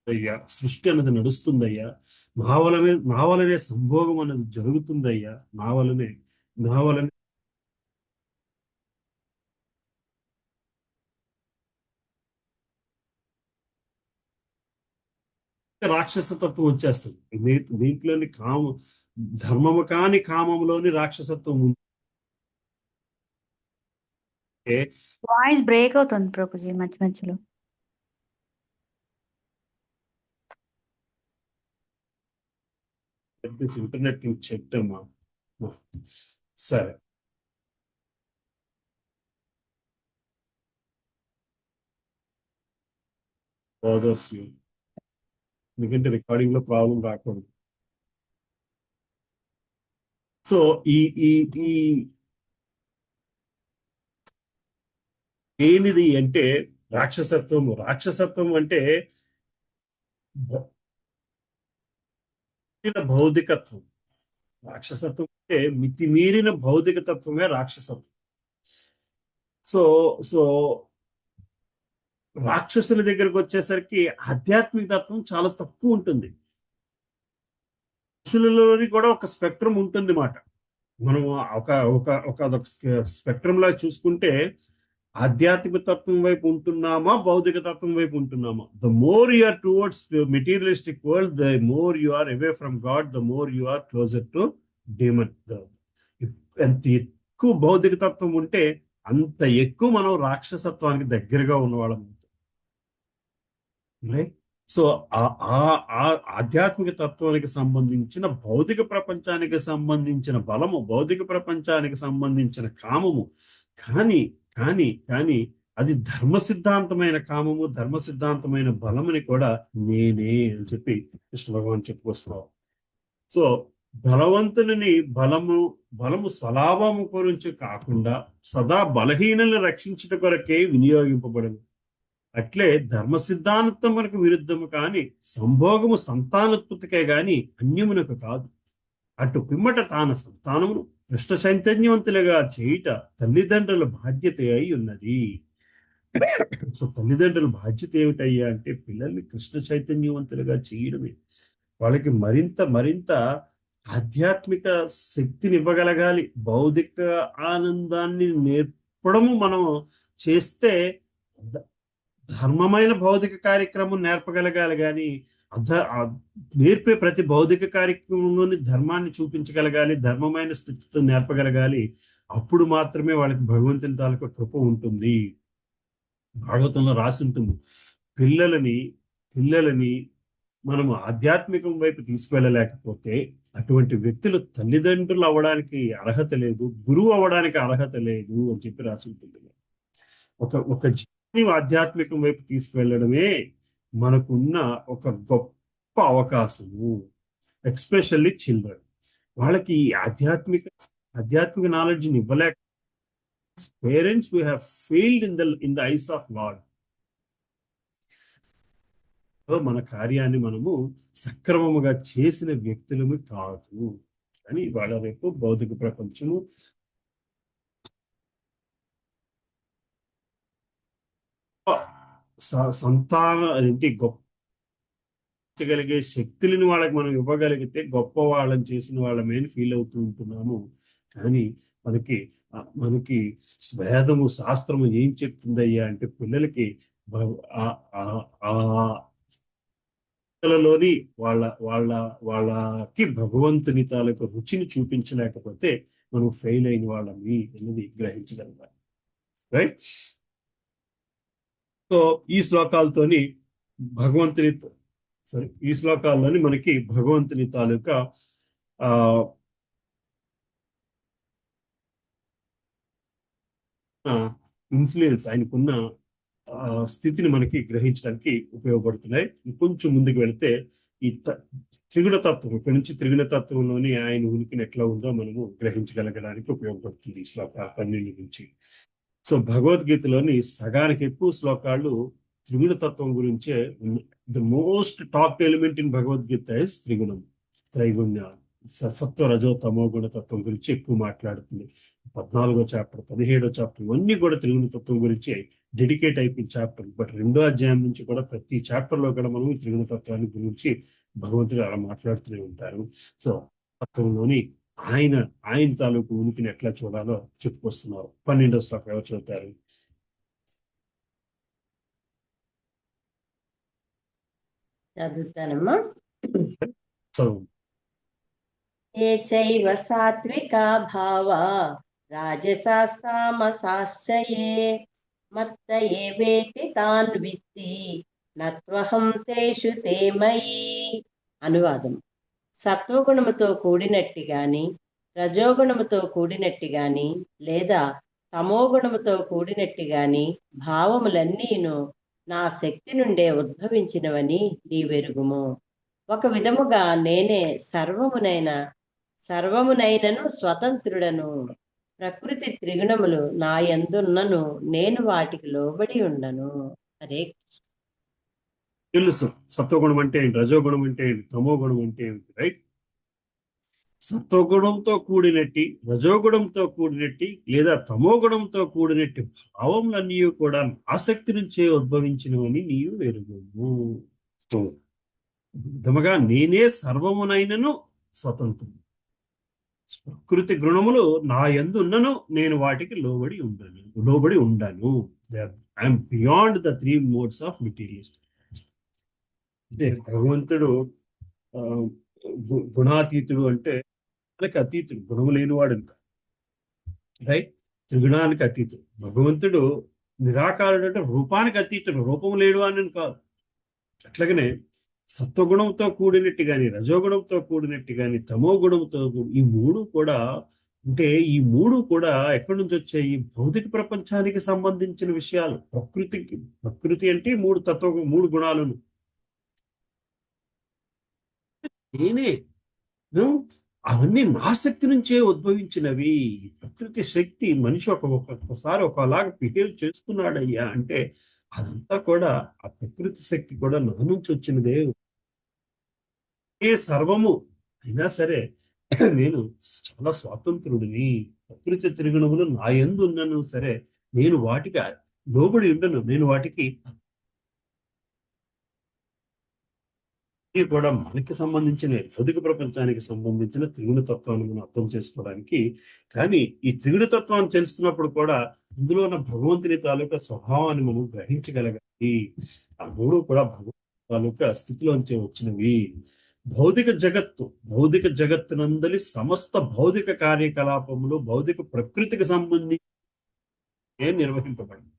Speaker 2: అయ్యా సృష్టి అన్నది నడుస్తుందయ్యా, నా వలనే సంభోగం అన్నది జరుగుతుందయ్యా, నా వలనే రాక్షసతత్వం వచ్చేస్తుంది. దీంట్లోని ధర్మము కాని కామంలోని రాక్షసత్వం ఉంది.
Speaker 1: వాయిస్ బ్రేక్ అవుతుంది ప్రభుజీ మధ్య మధ్యలో.
Speaker 2: ఇంటర్నెట్ చెప్తామా? సరే, ఎందుకంటే రికార్డింగ్ లో ప్రాబ్లం రాకూడదు. సో ఈ ఈ ఈ ఏనిది అంటే రాక్షసత్వం అంటే భౌతికత్వం. రాక్షసత్వం అంటే మితిమీరిన భౌతిక తత్వమే రాక్షసత్వం. సో సో రాక్షసుల దగ్గరకు వచ్చేసరికి ఆధ్యాత్మిక తత్వం చాలా తక్కువ ఉంటుంది. మనుషులలోని కూడా ఒక స్పెక్ట్రమ్ ఉంటుంది మాట. మనం ఒక స్పెక్ట్రమ్ లా చూసుకుంటే ఆధ్యాత్మిక తత్వం వైపు ఉంటున్నామా, భౌతిక తత్వం వైపు ఉంటున్నామా? The more you are towards materialistic world, the more you are away from God, the more you are closer to demon. ఎంత ఎక్కువ భౌతిక తత్వం ఉంటే అంత ఎక్కువ మనం రాక్షసత్వానికి దగ్గరగా ఉన్నవాళ్ళం. రైట్? సో ఆధ్యాత్మిక తత్వానికి సంబంధించిన భౌతిక ప్రపంచానికి సంబంధించిన బలము, భౌతిక ప్రపంచానికి సంబంధించిన కామము, కానీ కానీ కానీ అది ధర్మ సిద్ధాంతమైన కామము, ధర్మ సిద్ధాంతమైన బలముని కూడా నేనే అని చెప్పి కృష్ణ భగవాన్ చెప్పుకొస్తున్నావు. సో బలవంతుని బలము స్వలాభము గురించి కాకుండా సదా బలహీనలను రక్షించుట కొరకే వినియోగింపబడింది. అట్లే ధర్మ సిద్ధాంతమునకు విరుద్ధము కాని సంభోగము సంతానోత్పత్తికే గాని అన్యమునకు కాదు. అటు పిమ్మట తాను సంతానమును కృష్ణ చైతన్యవంతులుగా చేయుట తల్లిదండ్రుల బాధ్యత అయి ఉన్నది. సో తల్లిదండ్రుల బాధ్యత ఏమిటయ్యా అంటే పిల్లల్ని కృష్ణ చైతన్యవంతులుగా చేయడమే. వాళ్ళకి మరింత ఆధ్యాత్మిక శక్తిని ఇవ్వగలగాలి. భౌతిక ఆనందాన్ని నేర్పడము మనం చేస్తే ధర్మమైన భౌతిక కార్యక్రమం నేర్పగలగాలి, కానీ నేర్పే ప్రతి భౌతిక కార్యక్రమంలోని ధర్మాన్ని చూపించగలగాలి, ధర్మమైన స్థితితో నేర్పగలగాలి. అప్పుడు మాత్రమే వాళ్ళకి భగవంతుని తాలూకు కృప ఉంటుంది. భాగవతంలో రాసి ఉంటుంది, పిల్లలని మనము ఆధ్యాత్మికం వైపు తీసుకువెళ్ళలేకపోతే అటువంటి వ్యక్తులు తల్లిదండ్రులు అవ్వడానికి అర్హత లేదు, గురువు అవ్వడానికి అర్హత లేదు అని చెప్పి రాసి ఉంటుంది. ఒక జీవిని ఆధ్యాత్మికం వైపు తీసుకువెళ్ళడమే మనకున్న ఒక గొప్ప అవకాశము. ఎక్స్పెషల్లీ చిల్డ్రన్, వాళ్ళకి ఆధ్యాత్మిక నాలెడ్జ్ని ఇవ్వలేక parents we have failed in the eyes of Lord. మన కార్యాన్ని మనము సక్రమముగా చేసిన వ్యక్తులము కాదు. కానీ వాళ్ళ రేపు భౌతిక ప్రపంచము సంతాన గొప్పగలిగే శక్తులను వాళ్ళకి మనం ఇవ్వగలిగితే గొప్ప వాళ్ళని చేసిన వాళ్ళమే అని ఫీల్ అవుతూ ఉంటున్నాము. కానీ మనకి వేదము శాస్త్రము ఏం చెప్తుందయ్యా అంటే పిల్లలకి లోని వాళ్ళకి భగవంతుని తాలూకు రుచిని చూపించలేకపోతే మనం ఫెయిల్ అయిన వాళ్ళని అనేది గ్రహించగలగాలి. రైట్? సో ఈ శ్లోకాలతోని భగవంతుని సరే, ఈ శ్లోకాల్లోని మనకి భగవంతుని తాలూకా ఆ ఇన్ఫ్లుయెన్స్, ఆయనకున్న స్థితిని మనకి గ్రహించడానికి ఉపయోగపడుతున్నాయి. కొంచెం ముందుకు వెళితే ఈ త్రిగుణ తత్వం, ఇక్కడి నుంచి త్రిగుణ తత్వంలోని ఆయన ఉనికిని ఎట్లా ఉందో మనము గ్రహించగలగడానికి ఉపయోగపడుతుంది ఈ శ్లోకాలు 12 నుంచి. సో భగవద్గీతలోని సగానికి ఎక్కువ శ్లోకాలు త్రిగుణ తత్వం గురించే. The most top element in Bhagavad Gita is త్రిగుణం, త్రైగుణ్య, సత్వ రజో తమో గుణ తత్వం గురించి ఎక్కువ మాట్లాడుతుంది. 14వ చాప్టర్, 17వ చాప్టర్ ఇవన్నీ కూడా త్రిగుణ తత్వం గురించి డెడికేట్ అయిపోయిన చాప్టర్. బట్ 2వ అధ్యాయం నుంచి కూడా ప్రతి చాప్టర్ లో కూడా మనం ఈ త్రిగుణ తత్వాన్ని గురించి భగవంతుడు అలా మాట్లాడుతూనే ఉంటారు. సో తత్వంలోని ఆయన తాలూకు ఉనికిని ఎట్లా చూడాలో చెప్పుకొస్తున్నారు. 12వ శ్లోకం ఎవరు చదువుతారు?
Speaker 3: చదువుతానమ్మా.
Speaker 2: చదువు.
Speaker 3: ఏ చైవ సాత్వికా భావా రాజసాస్తామసాశ్చయే మత్త ఏవేతి తాన్ విత్తి నత్వహం తేషు తే మయి. అనువాదం: సత్వగుణముతో కూడినట్టి గాని, రజోగుణముతో కూడినట్టి గాని, లేదా తమోగుణముతో కూడినట్టి గాని భావములన్నీను నా శక్తి నుండే ఉద్భవించినవని నీవెరుగుము. ఒక విధముగా నేనే సర్వమునైనను స్వతంత్రుడను. ప్రకృతి త్రిగుణములు నా యందున్నను, నేను వాటికి లోబడి ఉండను. హరే కృష్ణ.
Speaker 2: తెలుసు సత్వగుణం అంటే ఏంటి, రజోగుణం అంటే ఏంటి, తమో గుణం అంటే ఏంటి, రైట్? సత్వగుణంతో కూడినట్టి, రజోగుణంతో కూడినట్టి లేదా తమో గుణంతో కూడినట్టి భావములన్నీ కూడా ఆసక్తి నుంచే ఉద్భవించినవని నీవు ఎరుగుము. సో విధముగా నేనే సర్వమునైనను స్వతంత్రుడు. ప్రకృతి గుణములు నా యందు ఉన్నను, నేను వాటికి లోబడి ఉండను. I'm beyond the 3 modes of materialist. అంటే భగవంతుడు గుణాతీతుడు, అంటే మనకి అతీతుడు, గుణము లేనివాడు ఇంకా, రైట్? త్రిగుణానికి అతీతుడు. భగవంతుడు నిరాకారుడు, అంటే రూపానికి అతీతుడు, రూపం లేడు అని కాదు. అట్లాగనే సత్వగుణంతో కూడినట్టు కానీ, రజోగుణంతో కూడినట్టు కానీ, తమో గుణంతో ఈ మూడు కూడా అంటే ఈ మూడు కూడా ఎక్కడి నుంచి వచ్చాయి? భౌతిక ప్రపంచానికి సంబంధించిన విషయాలు. ప్రకృతి అంటే మూడు గుణాలను నేనే, అవన్నీ నా శక్తి నుంచే ఉద్భవించినవి. ప్రకృతి శక్తి మనిషి ఒక్కొక్కసారి ఒకలాగా బిహేవ్ చేస్తున్నాడయ్యా అంటే అదంతా కూడా ఆ ప్రకృతి శక్తి కూడా నా నుంచి వచ్చినదే. ఏ సర్వము అయినా సరే నేను చాలా స్వాతంత్రుడిని. ప్రకృతి త్రిగుణములు నా యందు ఉన్నాను సరే, నేను వాటికి లోబడి ఉండను. నేను వాటికి కూడా మనకి సంబంధించిన భౌతిక ప్రపంచానికి సంబంధించిన త్రిగుణ తత్వాన్ని మనం అర్థం చేసుకోవడానికి. కానీ ఈ త్రిగుణ తత్వాన్ని తెలుస్తున్నప్పుడు కూడా ఇందులో ఉన్న భగవంతుని తాలూకా స్వభావాన్ని మనం గ్రహించగలగాలి. ఆ మూడు కూడా భగవంతుని తాలూకా స్థితిలోంచి వచ్చినవి. భౌతిక జగత్తునందలి సమస్త భౌతిక కార్యకలాపములు భౌతిక ప్రకృతికి సంబంధించి నిర్వహింపబడింది.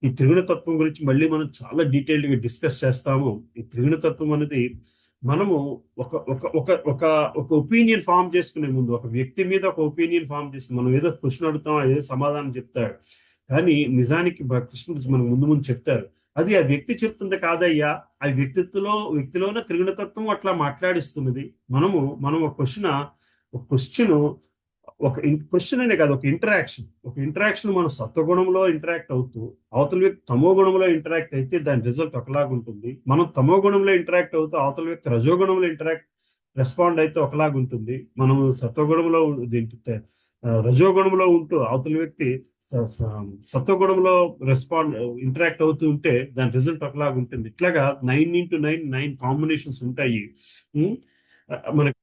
Speaker 2: ఈ త్రిగుణతత్వం గురించి మళ్ళీ మనం చాలా డీటెయిల్డ్ గా డిస్కస్ చేస్తాము. ఈ త్రిగుణతత్వం అనేది మనము ఒక ఒపీనియన్ ఫామ్ చేసుకునే ముందు, ఒక వ్యక్తి మీద ఒక ఒపీనియన్ ఫామ్ చేసుకుని మనం ఏదో క్వశ్చన్ అడుగుతాం, ఏదో సమాధానం చెప్తాడు. కానీ నిజానికి కృష్ణుడు మనకు ముందు చెప్తారు, అది ఆ వ్యక్తి చెప్తుంది కాదయ్యా, ఆ వ్యక్తిలోనే త్రిగుణతత్వం అట్లా మాట్లాడిస్తున్నది. మనం ఒక క్వశ్చన్ అనే కాదు, ఒక ఇంటరాక్షన్ మనం సత్వగుణంలో ఇంటరాక్ట్ అవుతూ అవతల వ్యక్తి తమో గుణంలో ఇంటరాక్ట్ అయితే దాని రిజల్ట్ ఒకలాగా ఉంటుంది. మనం తమో గుణంలో ఇంటరాక్ట్ అవుతూ అవతల వ్యక్తి రజోగుణంలో రెస్పాండ్ అయితే ఒకలాగా ఉంటుంది. మనం సత్వగుణంలో రజోగుణంలో ఉంటూ అవతల వ్యక్తి సత్వగుణంలో ఇంటరాక్ట్ అవుతూ ఉంటే దాని రిజల్ట్ ఒకలాగా ఉంటుంది. ఇట్లాగా 9 కాంబినేషన్స్ ఉంటాయి మనకి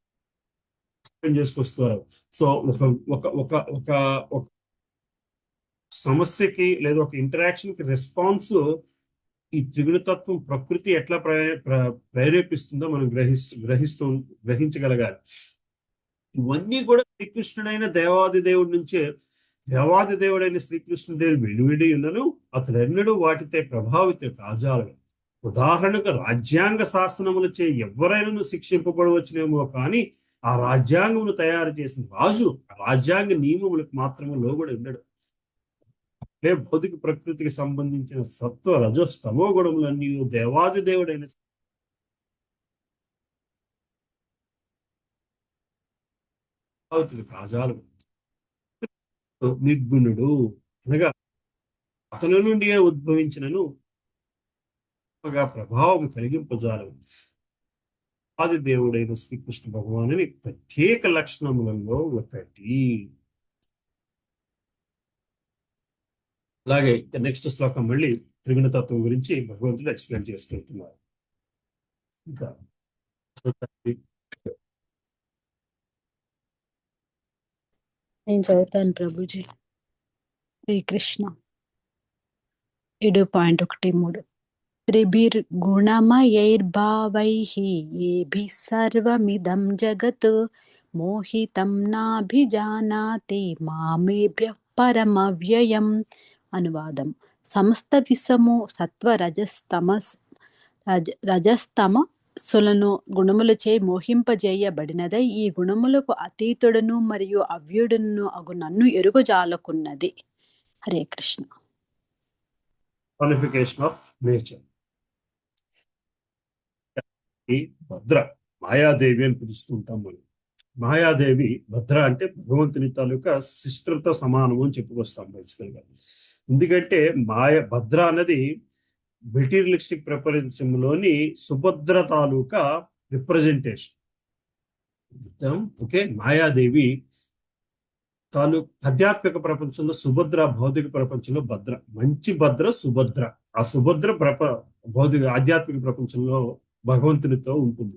Speaker 2: చేసుకొస్తారు. సో ఒక సమస్యకి లేదా ఒక ఇంటరాక్షన్ కి రెస్పాన్స్ ఈ త్రిగుణతత్వం ప్రకృతి ఎట్లా ప్రేరేపిస్తుందో మనం గ్రహించగలగాలి. ఇవన్నీ కూడా శ్రీకృష్ణుడైన దేవాది దేవుడైన శ్రీకృష్ణుడే వెలువడి ఉన్నను అతడు ఎన్నడూ వాటితో ప్రభావిత కాజాలు. ఉదాహరణకు రాజ్యాంగ శాసనములచే ఎవరైనా శిక్షింపబడవచ్చునేమో కానీ ఆ రాజ్యాంగమును తయారు చేసిన రాజు ఆ రాజ్యాంగ నియమములకు మాత్రమే లోబడి ఉండడు. భౌతిక ప్రకృతికి సంబంధించిన సత్వ రజో స్తమో గుణములన్నీ దేవాది దేవుడైన కాజాలు. నిర్గుణుడు అనగా అతని నుండి ఉద్భవించినను ప్రభావం కలిగింపజాలు ఆది దేవుడైన శ్రీకృష్ణ భగవానుని ప్రత్యేక లక్షణములలో ఒకటి. అలాగే నెక్స్ట్ శ్లోకం మళ్ళీ త్రిగుణతత్వం గురించి భగవంతుడు ఎక్స్ప్లెయిన్ చేసుకెళ్తున్నారు. ఇంకా
Speaker 6: నేను చదువుతాను ప్రభుజీ. శ్రీకృష్ణ 7.13 త్రిభిర్గుణమయైర్భావైః ఏభిః సర్వమిదం జగత్ మోహితం నాభిజానాతి మామేభ్యః పరమవ్యయం. అనువాదం: సమస్త విశ్వము సత్వ రజస్తమస్సులను గుణములచే మోహింపజేయబడినదై ఈ గుణములకు అతీతుడను మరియు అవ్యుడును అగు నన్ను ఎరుగజాలకున్నది. Hare Krishna.
Speaker 2: Qualification of nature. భద్ర మాయాదేవి అని పిలుస్తుంటాం మనం. మాయాదేవి భద్ర అంటే భగవంతుని తాలూకా సిస్టర్తో సమానము అని చెప్పుకొస్తాం బేసికల్ గా. ఎందుకంటే భద్ర అన్నది మెటీరియలిస్టిక్ ప్రపంచంలోని సుభద్ర తాలూకా రిప్రజెంటేషన్. ఓకే, మాయాదేవి తాలూకు ఆధ్యాత్మిక ప్రపంచంలో సుభద్ర, భౌతిక ప్రపంచంలో భద్ర. మంచి భద్ర సుభద్ర. ఆ సుభద్ర భౌతిక ఆధ్యాత్మిక ప్రపంచంలో భగవంతునితో ఉంటుంది.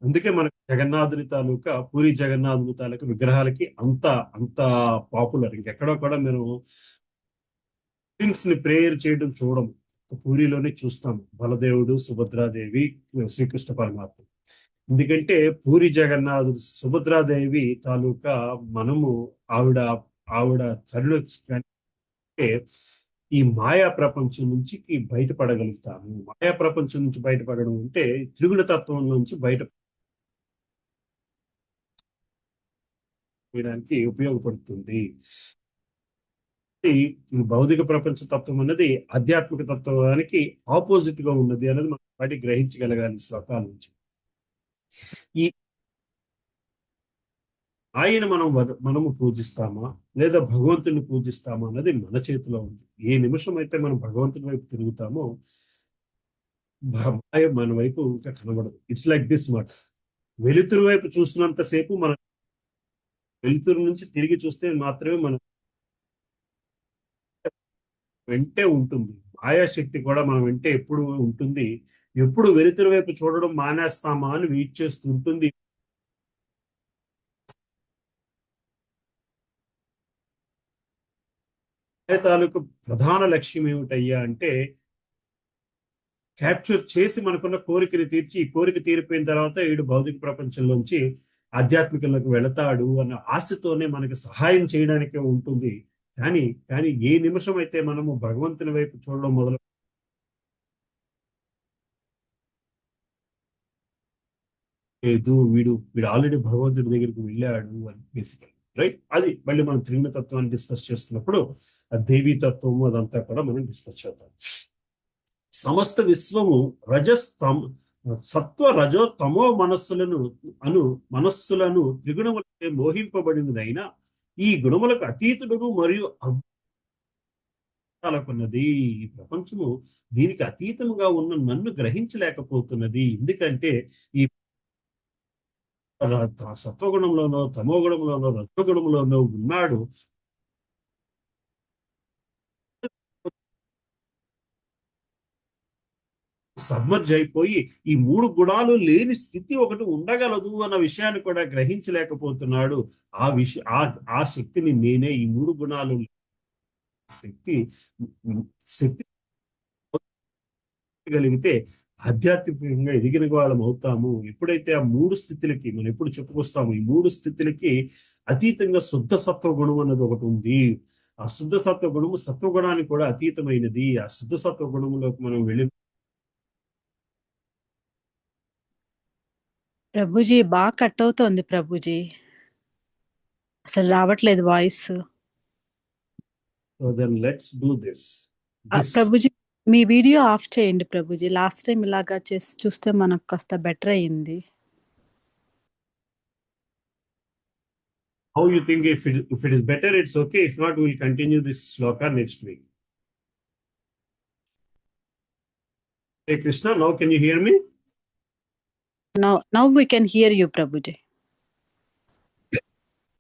Speaker 2: అందుకే మనకు జగన్నాథుని తాలూకా పూరి జగన్నాథుని తాలూకా విగ్రహాలకి అంత పాపులర్. ఇంకెక్కడో కూడా మీరు ని ప్రేయర్ చేయడం చూడము, పూరిలోనే చూస్తాము. బలదేవుడు, సుభద్రాదేవి, శ్రీకృష్ణ పరమాత్మ. ఎందుకంటే పూరి జగన్నాథుడు, సుభద్రాదేవి తాలూకా మనము ఆవిడ కరుణ ఈ మాయా ప్రపంచం నుంచి బయటపడగలుగుతాము. మాయా ప్రపంచం నుంచి బయటపడడం అంటే త్రిగుణ తత్వం నుంచి బయటపడడానికి ఉపయోగపడుతుంది. ఈ భౌతిక ప్రపంచ తత్వం అన్నది ఆధ్యాత్మిక తత్వానికి ఆపోజిట్ గా ఉన్నది అనేది మనం బయట గ్రహించగలగాలి శ్లోకాల నుంచి. ఈ ఆయన మనము పూజిస్తామా లేదా భగవంతుని పూజిస్తామా అన్నది మన చేతిలో ఉంది. ఏ నిమిషం అయితే మనం భగవంతుని వైపు తిరుగుతామో మన వైపు ఇంకా కనబడదు. ఇట్స్ లైక్ దిస్ మాట. వెలుతురు వైపు చూస్తున్నంతసేపు మనం వెలుతురు నుంచి తిరిగి చూస్తే మాత్రమే మనం వెంటే ఉంటుంది. మాయాశక్తి కూడా మనం వెంటే ఎప్పుడు ఉంటుంది. ఎప్పుడు వెలుతురు వైపు చూడడం మానేస్తామా అని వెయిట్ చేస్తూ ఉంటుంది. తాలూకు ప్రధాన లక్ష్యం ఏమిటయ్యా అంటే క్యాప్చర్ చేసి మనకున్న కోరికని తీర్చి, ఈ కోరిక తీరిపోయిన తర్వాత వీడు భౌతిక ప్రపంచంలోంచి ఆధ్యాత్మికంలోకి వెళతాడు అన్న ఆశతోనే మనకి సహాయం చేయడానికే ఉంటుంది. కానీ ఏ నిమిషం అయితే మనము భగవంతుని వైపు చూడడం మొదలు లేదు, వీడు ఆల్రెడీ భగవంతుడి దగ్గరికి వెళ్ళాడు అని బేసికల్ రైట్. అది మళ్ళీ మనం త్రిగుణ తత్వాన్ని డిస్కస్ చేస్తున్నప్పుడు ఆ దేవీ తత్వము అదంతా కూడా మనం డిస్కస్ చేద్దాం. సమస్త విశ్వము సత్వ రజో తమో మనస్సులను త్రిగుణములచే మోహింపబడినదైనా ఈ గుణములకు అతీతుడును మరియు అవ్యాలకున్నది. ఈ ప్రపంచము దీనికి అతీతముగా ఉన్న నన్ను గ్రహించలేకపోతున్నది. ఎందుకంటే ఈ సత్వగుణంలోనో తమో గుణంలోనో రజోగుణంలోనో ఉన్నాడు. సబ్మర్జ్ అయిపోయి ఈ మూడు గుణాలు లేని స్థితి ఒకటి ఉండగలదు అన్న విషయాన్ని కూడా గ్రహించలేకపోతున్నాడు. ఆ శక్తిని నేనే. ఈ మూడు గుణాలు శక్తి కలిగితే ఆధ్యాత్మికంగా ఎదిగిన వాళ్ళం అవుతాము. ఎప్పుడైతే ఆ మూడు స్థితులకి మనం ఎప్పుడు చెప్పుకొస్తాము, ఈ మూడు స్థితులకి అతీతంగా శుద్ధ సత్వ గుణం అన్నది ఒకటి ఉంది. ఆ శుద్ధ సత్వ గుణము సత్వగుణానికి కూడా అతీతమైనది. ఆ శుద్ధ సత్వ గుణములోకి మనం వెళ్ళి
Speaker 6: ప్రభుజీ బాగా కట్ అవుతోంది ప్రభుజీ, అసలు రావట్లేదు voice.
Speaker 2: So then let's do this.
Speaker 6: Prabhuji me video of చేయండి ప్రభుజీ, లాస్ట్ టైం ఇలాగా చేసి చూస్తే మనకు కాస్త బెటర్ అయ్యింది.
Speaker 2: How you think? If it is better, it's okay. If not, we'll continue this shloka next week. Hey Krishna, now can you hear me?
Speaker 6: Now we can hear you Prabhuji.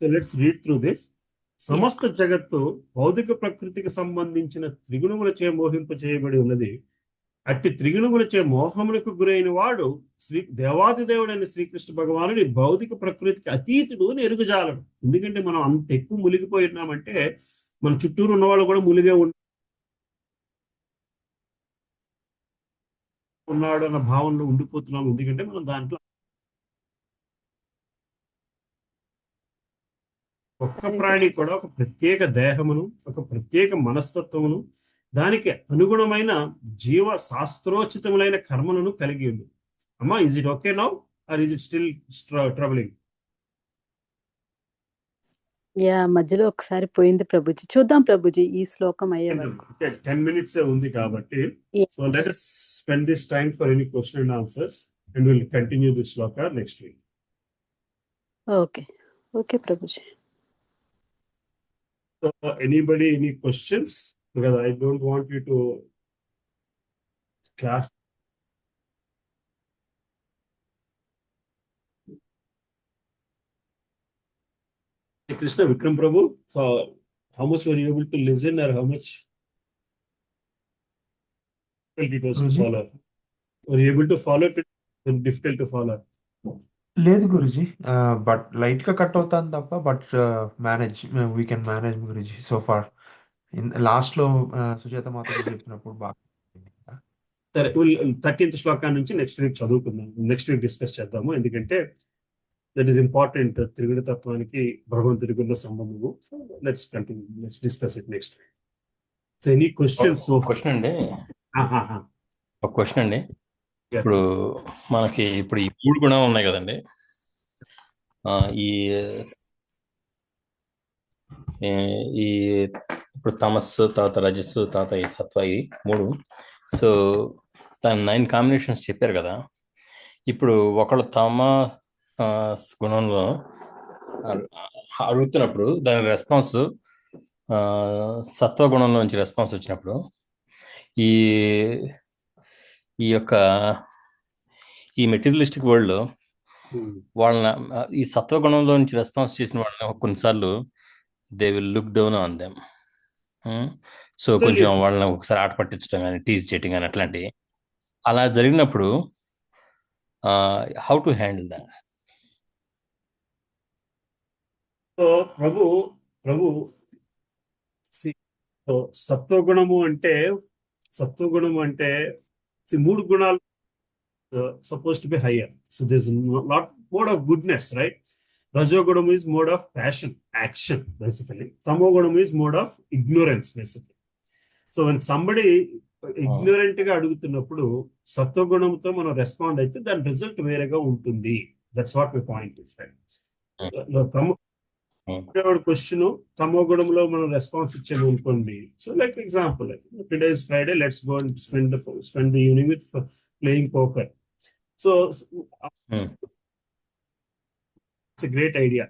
Speaker 2: So let's read through this. సమస్త జగత్తు భౌతిక ప్రకృతికి సంబంధించిన త్రిగుణములచే మోహింప చేయబడి ఉన్నది. అట్టి త్రిగుణములచే మోహములకు గురైన వాడు దేవాది దేవుడైన శ్రీకృష్ణ భగవానుడి భౌతిక ప్రకృతికి అతీతుడు ఎరుగుజాలడు. ఎందుకంటే మనం అంత ఎక్కువ మునిగిపోయి ఉన్నామంటే మన చుట్టూరు ఉన్న వాళ్ళు కూడా మునిగే ఉన్నాడు అన్న భావనలో ఉండిపోతున్నాం. ఎందుకంటే మనం దాంట్లో ఒక్క ప్రాణి కూడా ఒక ప్రత్యేక దేహమును, ఒక ప్రత్యేక మనస్తత్వమును, దానికి అనుగుణమైన జీవ శాస్త్రోచితములైన కర్మలను కలిగి ఉంది. అమ్మా, is it okay now or is it still troubling?
Speaker 6: Yeah, మధ్యలో ఒకసారి పోయింది ప్రభుజీ. చూద్దాం ప్రభుజీ ఈ శ్లోకం అయ్యే వరకు.
Speaker 2: 10 minutes ఉంది కాబట్టి, so let us spend this time for any question and answers and we'll continue this shloka next week.
Speaker 6: Okay Prabhuji.
Speaker 2: So anybody, any questions? Because I don't want you to class. Hey Krishna, Vikram Prabhu, so how much were you able to listen or how much it was to follow? Were you able to follow it? It's difficult to follow.
Speaker 7: లేదు Guruji, but light గా cut అవుతాను తప్ప, but we can manage Guruji so far. Last లో సుజాత మాత చెప్పినప్పుడు బాగా.
Speaker 2: సరే, 13th shloka నుంచి next week చదువుకుందాం, నెక్స్ట్ వీక్ డిస్కస్ చేద్దాము. ఎందుకంటే దట్ ఈస్ ఇంపార్టెంట్ త్రిగుణ తత్వానికి భగవంతుడికి ఉన్న సంబంధము. So let's continue, let's discuss it next week. So any questions?
Speaker 5: Question అండి, ఒక క్వశ్చన్ అండి. ఇప్పుడు మనకి ఇప్పుడు ఈ 3 గుణాలు ఉన్నాయి కదండి, ఈ ఇప్పుడు తమస్సు, తర్వాత రజస్సు, తర్వాత ఈ సత్వ, ఈ 3. సో దాని 9 కాంబినేషన్స్ చెప్పారు కదా. ఇప్పుడు ఒకళ్ళు తమ గుణంలో అడుగుతున్నప్పుడు దాని రెస్పాన్స్ సత్వగుణంలో నుంచి రెస్పాన్స్ వచ్చినప్పుడు ఈ యొక్క ఈ మెటీరియలిస్టిక్ వరల్డ్ లో వాళ్ళని, ఈ సత్వగుణంలో నుంచి రెస్పాన్స్ చేసిన వాళ్ళని కొన్నిసార్లు they will look down on them. So కొంచెం వాళ్ళని ఒకసారి ఆట పట్టించడం కానీ, టీజ్ చేయటం కానీ, అట్లాంటివి అలా జరిగినప్పుడు హౌ టు హ్యాండిల్ దాట్?
Speaker 2: ప్రభు సత్వగుణము అంటే 3 గుణాలు supposed to be higher. So there's lot mode of goodness, right? Rajogunam is mode of passion, action, basically. Tamogunam is mode of ignorance, basically. So when somebody ignorant ga adugutunnappudu sattvagunamto మనం respond అయితే దాని result వేరేగా ఉంటుంది. That's what my point is, right? Question తమోగుణంలో మనం response ఇచ్చాము అనుకోండి. So like example, today is Friday, let's go and spend the evening with playing poker. So it's a great idea.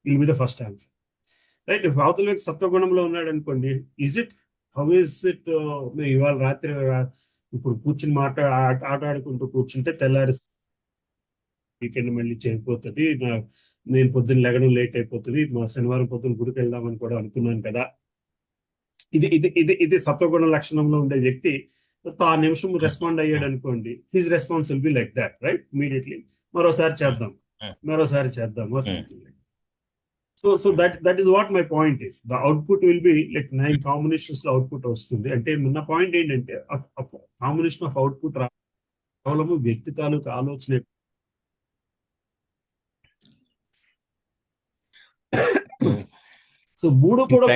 Speaker 2: Will be the first answer, right? If అవతల వ్యక్తి సత్వగుణంలో ఉన్నాడు అనుకోండి, how is it ఇవాళ రాత్రి ఇప్పుడు కూర్చుని ఆట ఆడుకుంటూ కూర్చుంటే తెల్లారి వీకెండ్ మళ్ళీ చేరిపోతుంది, నేను పొద్దున్న లెగడం లేట్ అయిపోతుంది, మా శనివారం పొద్దున్న గుడికి వెళ్దామని కూడా అనుకున్నాను కదా. ఇది సత్వగుణ లక్షణంలో ఉండే వ్యక్తి ఆ నిమిషం రెస్పాండ్ అయ్యాడు అనుకోండి, his response will be like that, right? Immediately మరోసారి చేద్దాం. So that is what my point is. The output will be like 9 combinations లో అవుట్పుట్ వస్తుంది. అంటే నా పాయింట్ ఏంటంటే కాంబినేషన్ ఆఫ్ అవుట్పుట్ కేవలము వ్యక్తి తాలూకు ఆలోచన. సో 3 కూడా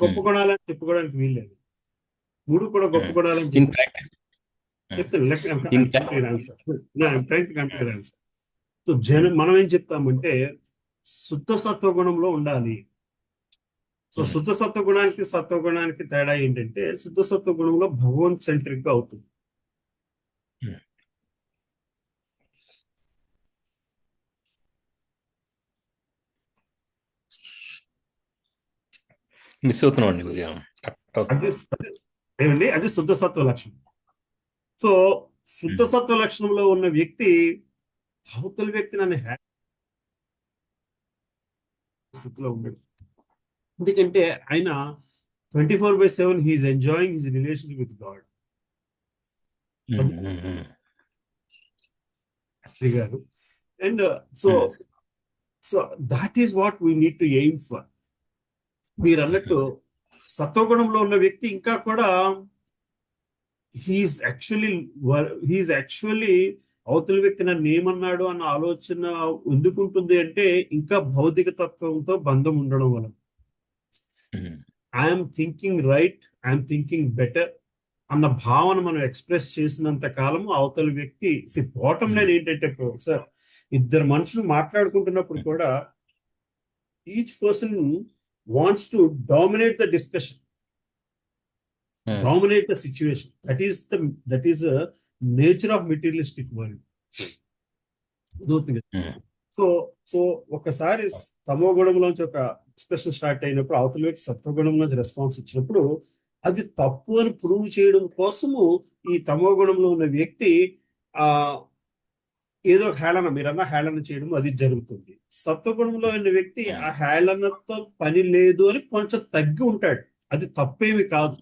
Speaker 2: గొప్ప గుణాలని చెప్పుకోవడానికి వీల్లేదు. 3 కూడా గొప్ప గుణాలని చెప్తాను.
Speaker 5: ఇంకా
Speaker 2: ఆన్సర్. సో మనం ఏం చెప్తామంటే శుద్ధ సత్వగుణంలో ఉండాలి. సో శుద్ధ సత్వగుణానికి తేడా ఏంటంటే శుద్ధ సత్వగుణంలో భగవంత్ సెంట్రిక్ గా అవుతుంది.
Speaker 5: మిస్ అవుతున్నాం అండి కొద్దిగా
Speaker 2: అది శుద్ధ సత్వ లక్షణం. సో శుద్ధ సత్వ లక్షణంలో ఉన్న వ్యక్తి అవతల వ్యక్తి నన్ను స్థితిలో ఉన్నాడు. ఎందుకంటే ఆయన 24/7 he is enjoying his relationship with God గారు. And so that is what we need to aim for. మీరు అన్నట్టు సత్వగుణంలో ఉన్న వ్యక్తి ఇంకా కూడా హీఈస్ యాక్చువల్లీ అవతల వ్యక్తి నన్ను ఏమన్నాడు అన్న ఆలోచన ఎందుకుంటుంది అంటే ఇంకా భౌతిక తత్వంతో బంధం ఉండడం వలన. I'm thinking right, I'm thinking better అన్న భావన మనం ఎక్స్ప్రెస్ చేసినంత కాలము అవతల వ్యక్తి బాటమ్ లైన్ ఏంటంటే సార్, ఇద్దరు మనుషులు మాట్లాడుకుంటున్నప్పుడు కూడా each person wants to dominate the discussion, dominate the situation. That is the nature of materialistic world. So ఒకసారి తమో గుణంలోంచి ఒక డిస్కషన్ స్టార్ట్ అయినప్పుడు అవతల వ్యక్తి సత్వగుణంలోంచి రెస్పాన్స్ ఇచ్చినప్పుడు అది తప్పు అని ప్రూవ్ చేయడం కోసము ఈ తమో గుణంలో ఉన్న వ్యక్తి ఏదో హేళన, మీరన్నా హేళన చేయడం అది జరుగుతుంది. సత్వగుణంలో ఉన్న వ్యక్తి ఆ హేళనతో పని లేదు అని కొంచెం తగ్గి ఉంటాడు. అది తప్పేమి కాదు.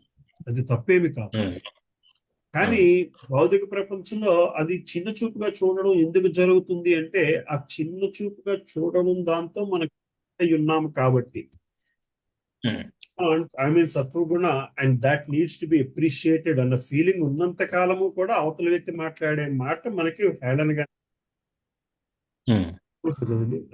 Speaker 2: కానీ భౌతిక ప్రపంచంలో అది చిన్న చూపుగా చూడడం ఎందుకు జరుగుతుంది అంటే ఆ చిన్న చూపుగా చూడడం దాంతో మనకి ఉన్నాము కాబట్టి. ఐ మీన్ సత్వగుణ and that needs to be appreciated అన్న ఫీలింగ్ ఉన్నంత కాలము కూడా అవతల వ్యక్తి మాట్లాడే మాట మనకి హేళనగా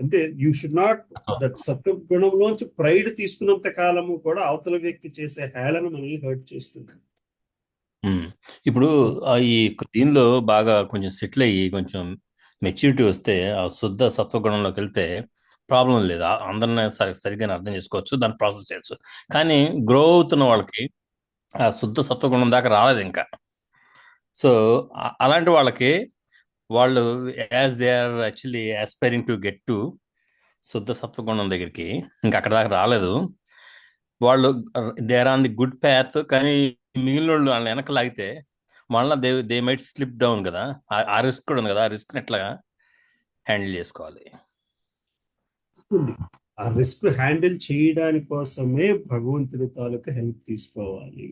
Speaker 2: అంటే యూ షుడ్ నాట్ దట్ సత్వగుణంలోంచి ప్రైడ్ తీసుకున్నంత కాలము కూడా అవతల వ్యక్తి చేసే హేళన మనల్ని హర్ట్ చేస్తుంది.
Speaker 5: ఇప్పుడు ఈ దీనిలో బాగా కొంచెం సెటిల్ అయ్యి కొంచెం మెచ్యూరిటీ వస్తే ఆ శుద్ధ సత్వగుణంలోకి వెళ్తే ప్రాబ్లం లేదు. అందరినీ సరిగ్గా అర్థం చేసుకోవచ్చు, దాన్ని ప్రాసెస్ చేయొచ్చు. కానీ గ్రో అవుతున్న వాళ్ళకి ఆ శుద్ధ సత్వగుణం దాకా రాలేదు ఇంకా. సో అలాంటి వాళ్ళకి వాళ్ళు as they are actually aspiring to get to శుద్ధ సత్వగుణం దగ్గరికి, ఇంకా అక్కడ దాకా రాలేదు. వాళ్ళు they are on the good path. కానీ మిగిలిన వాళ్ళు వాళ్ళని వెనక లాగితే మళ్ళీ దే మైట్ స్లిప్ డౌన్ కదా. ఆ రిస్క్ కూడా ఉంది కదా. ఆ రిస్క్ ఎట్లా హ్యాండిల్ చేసుకోవాలి?
Speaker 2: ఆ రిస్క్ హ్యాండిల్ చేయడానికి కోసమే భగవంతుడి తాలూకా హెల్ప్ తీసుకోవాలి,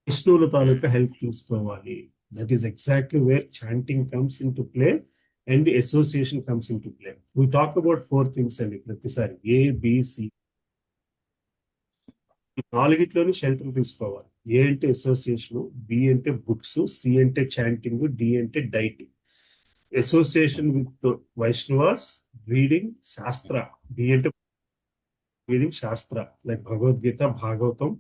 Speaker 2: విష్ణువుల తాలూకా హెల్ప్ తీసుకోవాలి. That is exactly where chanting comes into play and association comes into play. We talk about 4 things and pratisari A, B, C. నాలుగిట్లోని షెల్టర్ తీసుకోవాలి. ఏ అంటే అసోసియేషన్, బి అంటే బుక్స్, సి అంటే చాంటింగ్, డి అంటే dieting. Association with Vaishnavas, reading shastra. D అంటే reading shastra like Bhagavad Gita, Bhagavatam,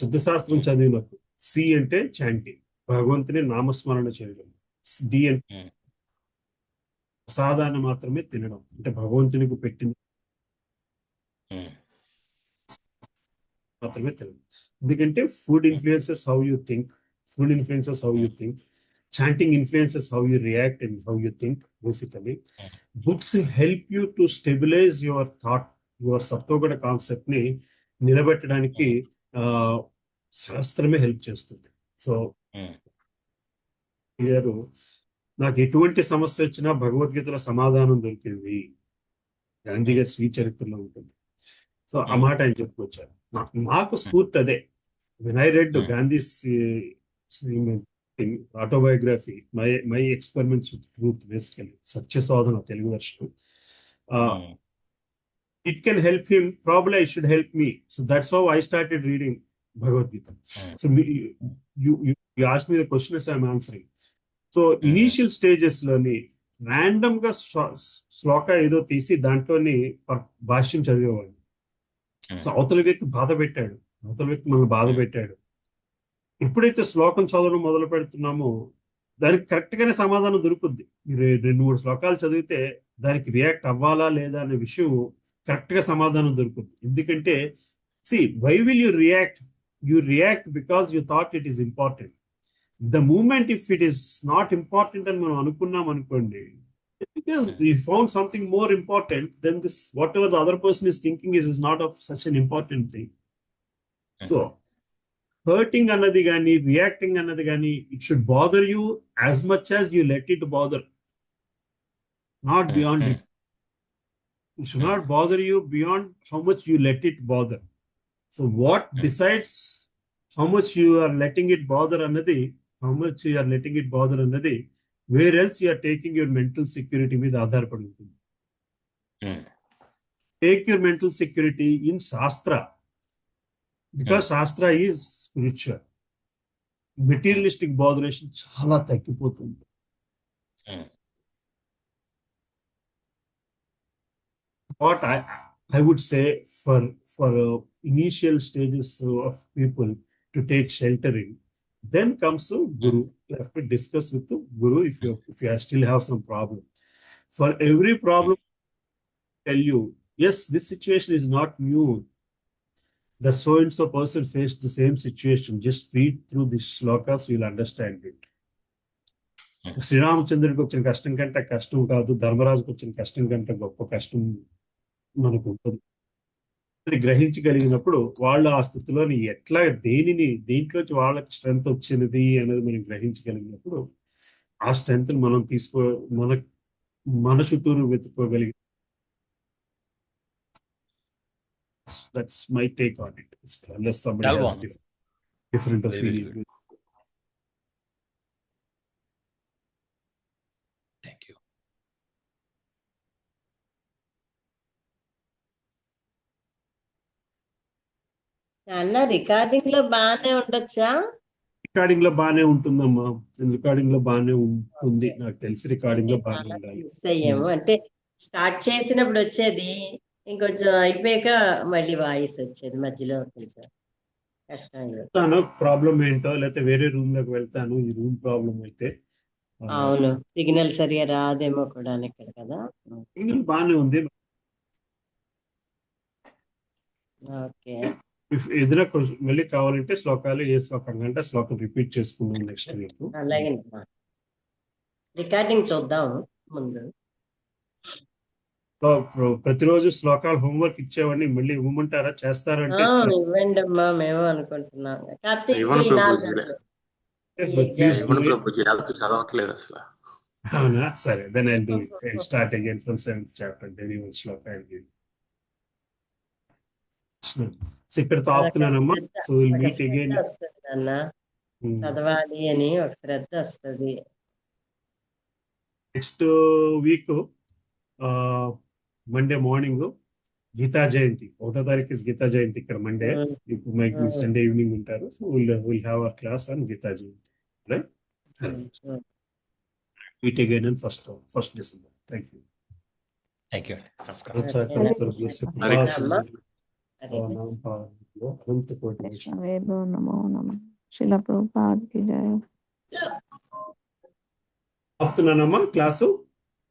Speaker 2: శుద్ధ శాస్త్రం చదివినప్పుడు. సి అంటే చాంటింగ్, భగవంతుని నామస్మరణ చేయడం. డి అంటే ప్రసాదాన్ని మాత్రమే తినడం, అంటే భగవంతునికి పెట్టింది మాత్రమే తినడం. ఎందుకంటే food influences how you think, chanting influences how you react and how you think. Basically books help you to stabilize your thought, your సత్వగుణ కాన్సెప్ట్ ని నిలబెట్టడానికి శాస్త్రమే హెల్ప్ చేస్తుంది. సో గారు నాకు ఎటువంటి సమస్య వచ్చినా భగవద్గీతలో సమాధానం దొరికింది, గాంధీ గారి స్వీయ చరిత్రలో ఉంటుంది. సో ఆ మాట ఆయన చెప్పుకొచ్చారు. నాకు స్ఫూర్తి అదే. When I read Gandhi's autobiography, my experiments with truth, basically సత్య శోధన Telugu version, it can help him, probably it should help me. So that's how I started reading Bhagavad Gita. So you asked me the question as I'm answering. So initial stages లోని random గా శ్లోక ఏదో తీసి దాంట్లోని భాష్యం చదివేవాడు. So అవతల వ్యక్తి మనల్ని బాధ పెట్టాడు. ఎప్పుడైతే శ్లోకం చదవడం మొదలు పెడుతున్నామో దానికి కరెక్ట్ గానే సమాధానం దొరుకుద్ది. మీరు 2-3 శ్లోకాలు చదివితే దానికి రియాక్ట్ అవ్వాలా లేదా అనే విషయం కరెక్ట్ గా సమాధానం దొరుకుద్ది. ఎందుకంటే why will you react? You react because you thought it is important. The moment if it is not important అని మనం అనుకున్నాం అనుకోండి, because we found something more important than this, whatever the other person is thinking is not of such an important thing. So hurting అన్నది కానీ reacting అన్నది కానీ it should bother you as much as you let it bother, not beyond it. It should not bother you beyond how much you let it bother. So what decides how much you are letting it bother అన్నది, how much you are letting it bother అన్నది where else you are taking your mental security మీద ఆధారపడి ఉంటుంది. Take your mental security in Shastra, because Shastra is spiritual. Materialistic botheration చాలా తగ్గిపోతుంది. What I would say for initial stages of people to take shelter in, then comes the Guru. You have to discuss with the Guru if you still have some problem. For every problem, tell you, yes, this situation is not new. The so-and-so person faced the same situation. Just read through these shlokas, you'll understand it. శ్రీరామచంద్రుడికి వచ్చిన కష్టం కంటే కష్టం కాదు, ధర్మరాజుకి వచ్చిన కష్టం కంటే గొప్ప కష్టం మనకు ఉంటుంది. అది గ్రహించగలిగినప్పుడు వాళ్ళు ఆ స్థితిలోని ఎట్లా దేంట్లోంచి వాళ్ళకి స్ట్రెంగ్త్ వచ్చినది అనేది మనం గ్రహించగలిగినప్పుడు ఆ స్ట్రెంగ్త్ మనం మన చుట్టూరు వెతుక్కోగలిగి. That's my take on it. Unless somebody has different opinion.
Speaker 5: Thank you.
Speaker 3: అన్న రికార్డింగ్ లో బాగానే ఉండొచ్చా?
Speaker 2: రికార్డింగ్ లో బాగానే ఉంటుందమ్మా. రికార్డింగ్ లో బాగానే ఉంటుంది, నాకు తెలిసి రికార్డింగ్ లో బాగానే ఉండాలి.
Speaker 3: మిస్ అయ్యాము అంటే స్టార్ట్ చేసినప్పుడు వచ్చేది, ఇంకొంచెం అయిపోయాక మళ్ళీ వాయిస్ వచ్చేది, మధ్యలో కొంచెం కష్టం.
Speaker 2: ప్రాబ్లం ఏంటో, లేకపోతే వేరే రూమ్ లోకి వెళ్తాను. ఈ రూమ్ ప్రాబ్లం అయితే
Speaker 3: అవును, సిగ్నల్ సరిగా రాదేమో కూడా ఇక్కడ కదా.
Speaker 2: సిగ్నల్ బాగానే ఉంది.
Speaker 3: ఓకే,
Speaker 2: ఏదైనా మళ్ళీ కావాలంటే శ్లోకాలు ఏ శ్లోకం కంటే శ్లోకం రిపీట్ చేసుకుందాం నెక్స్ట్ వీక్.
Speaker 3: అలాగే రికార్డింగ్ చూద్దాం ముందు.
Speaker 2: ప్రతిరోజు శ్లోకాలు హోంవర్క్ ఇచ్చేవాడిని, మళ్ళీ ఇవ్వమంటారా? చేస్తారంటే
Speaker 3: ఇవ్వండి అమ్మా, మేము అనుకుంటున్నాం.
Speaker 8: చదవట్లేదు అసలు.
Speaker 2: అవునా? సరే, then I'll do it. I'll start again from 7th chapter. Then even shloka I'll give. So ఇక్కడ తాపుతున్నానమ్మా. So we'll meet again.
Speaker 3: అన్న చదవాలి అని ఒక శ్రద్ధ వస్తుంది.
Speaker 2: Next week Monday morning Gita Jayanti, 1వ తారీఖు గీతా జయంతి ఇక్కడ మండే. సండే ఈవినింగ్ ఉంటారు. So we'll have our class on Gita Jayanti, right? Meet again on 1st December. Thank you.
Speaker 5: Thank you. Namaskar.
Speaker 4: నమో నమః. శిల ప్రభుపాద కి జయ.
Speaker 2: ఆపుతున్నానమ్మా క్లాసు.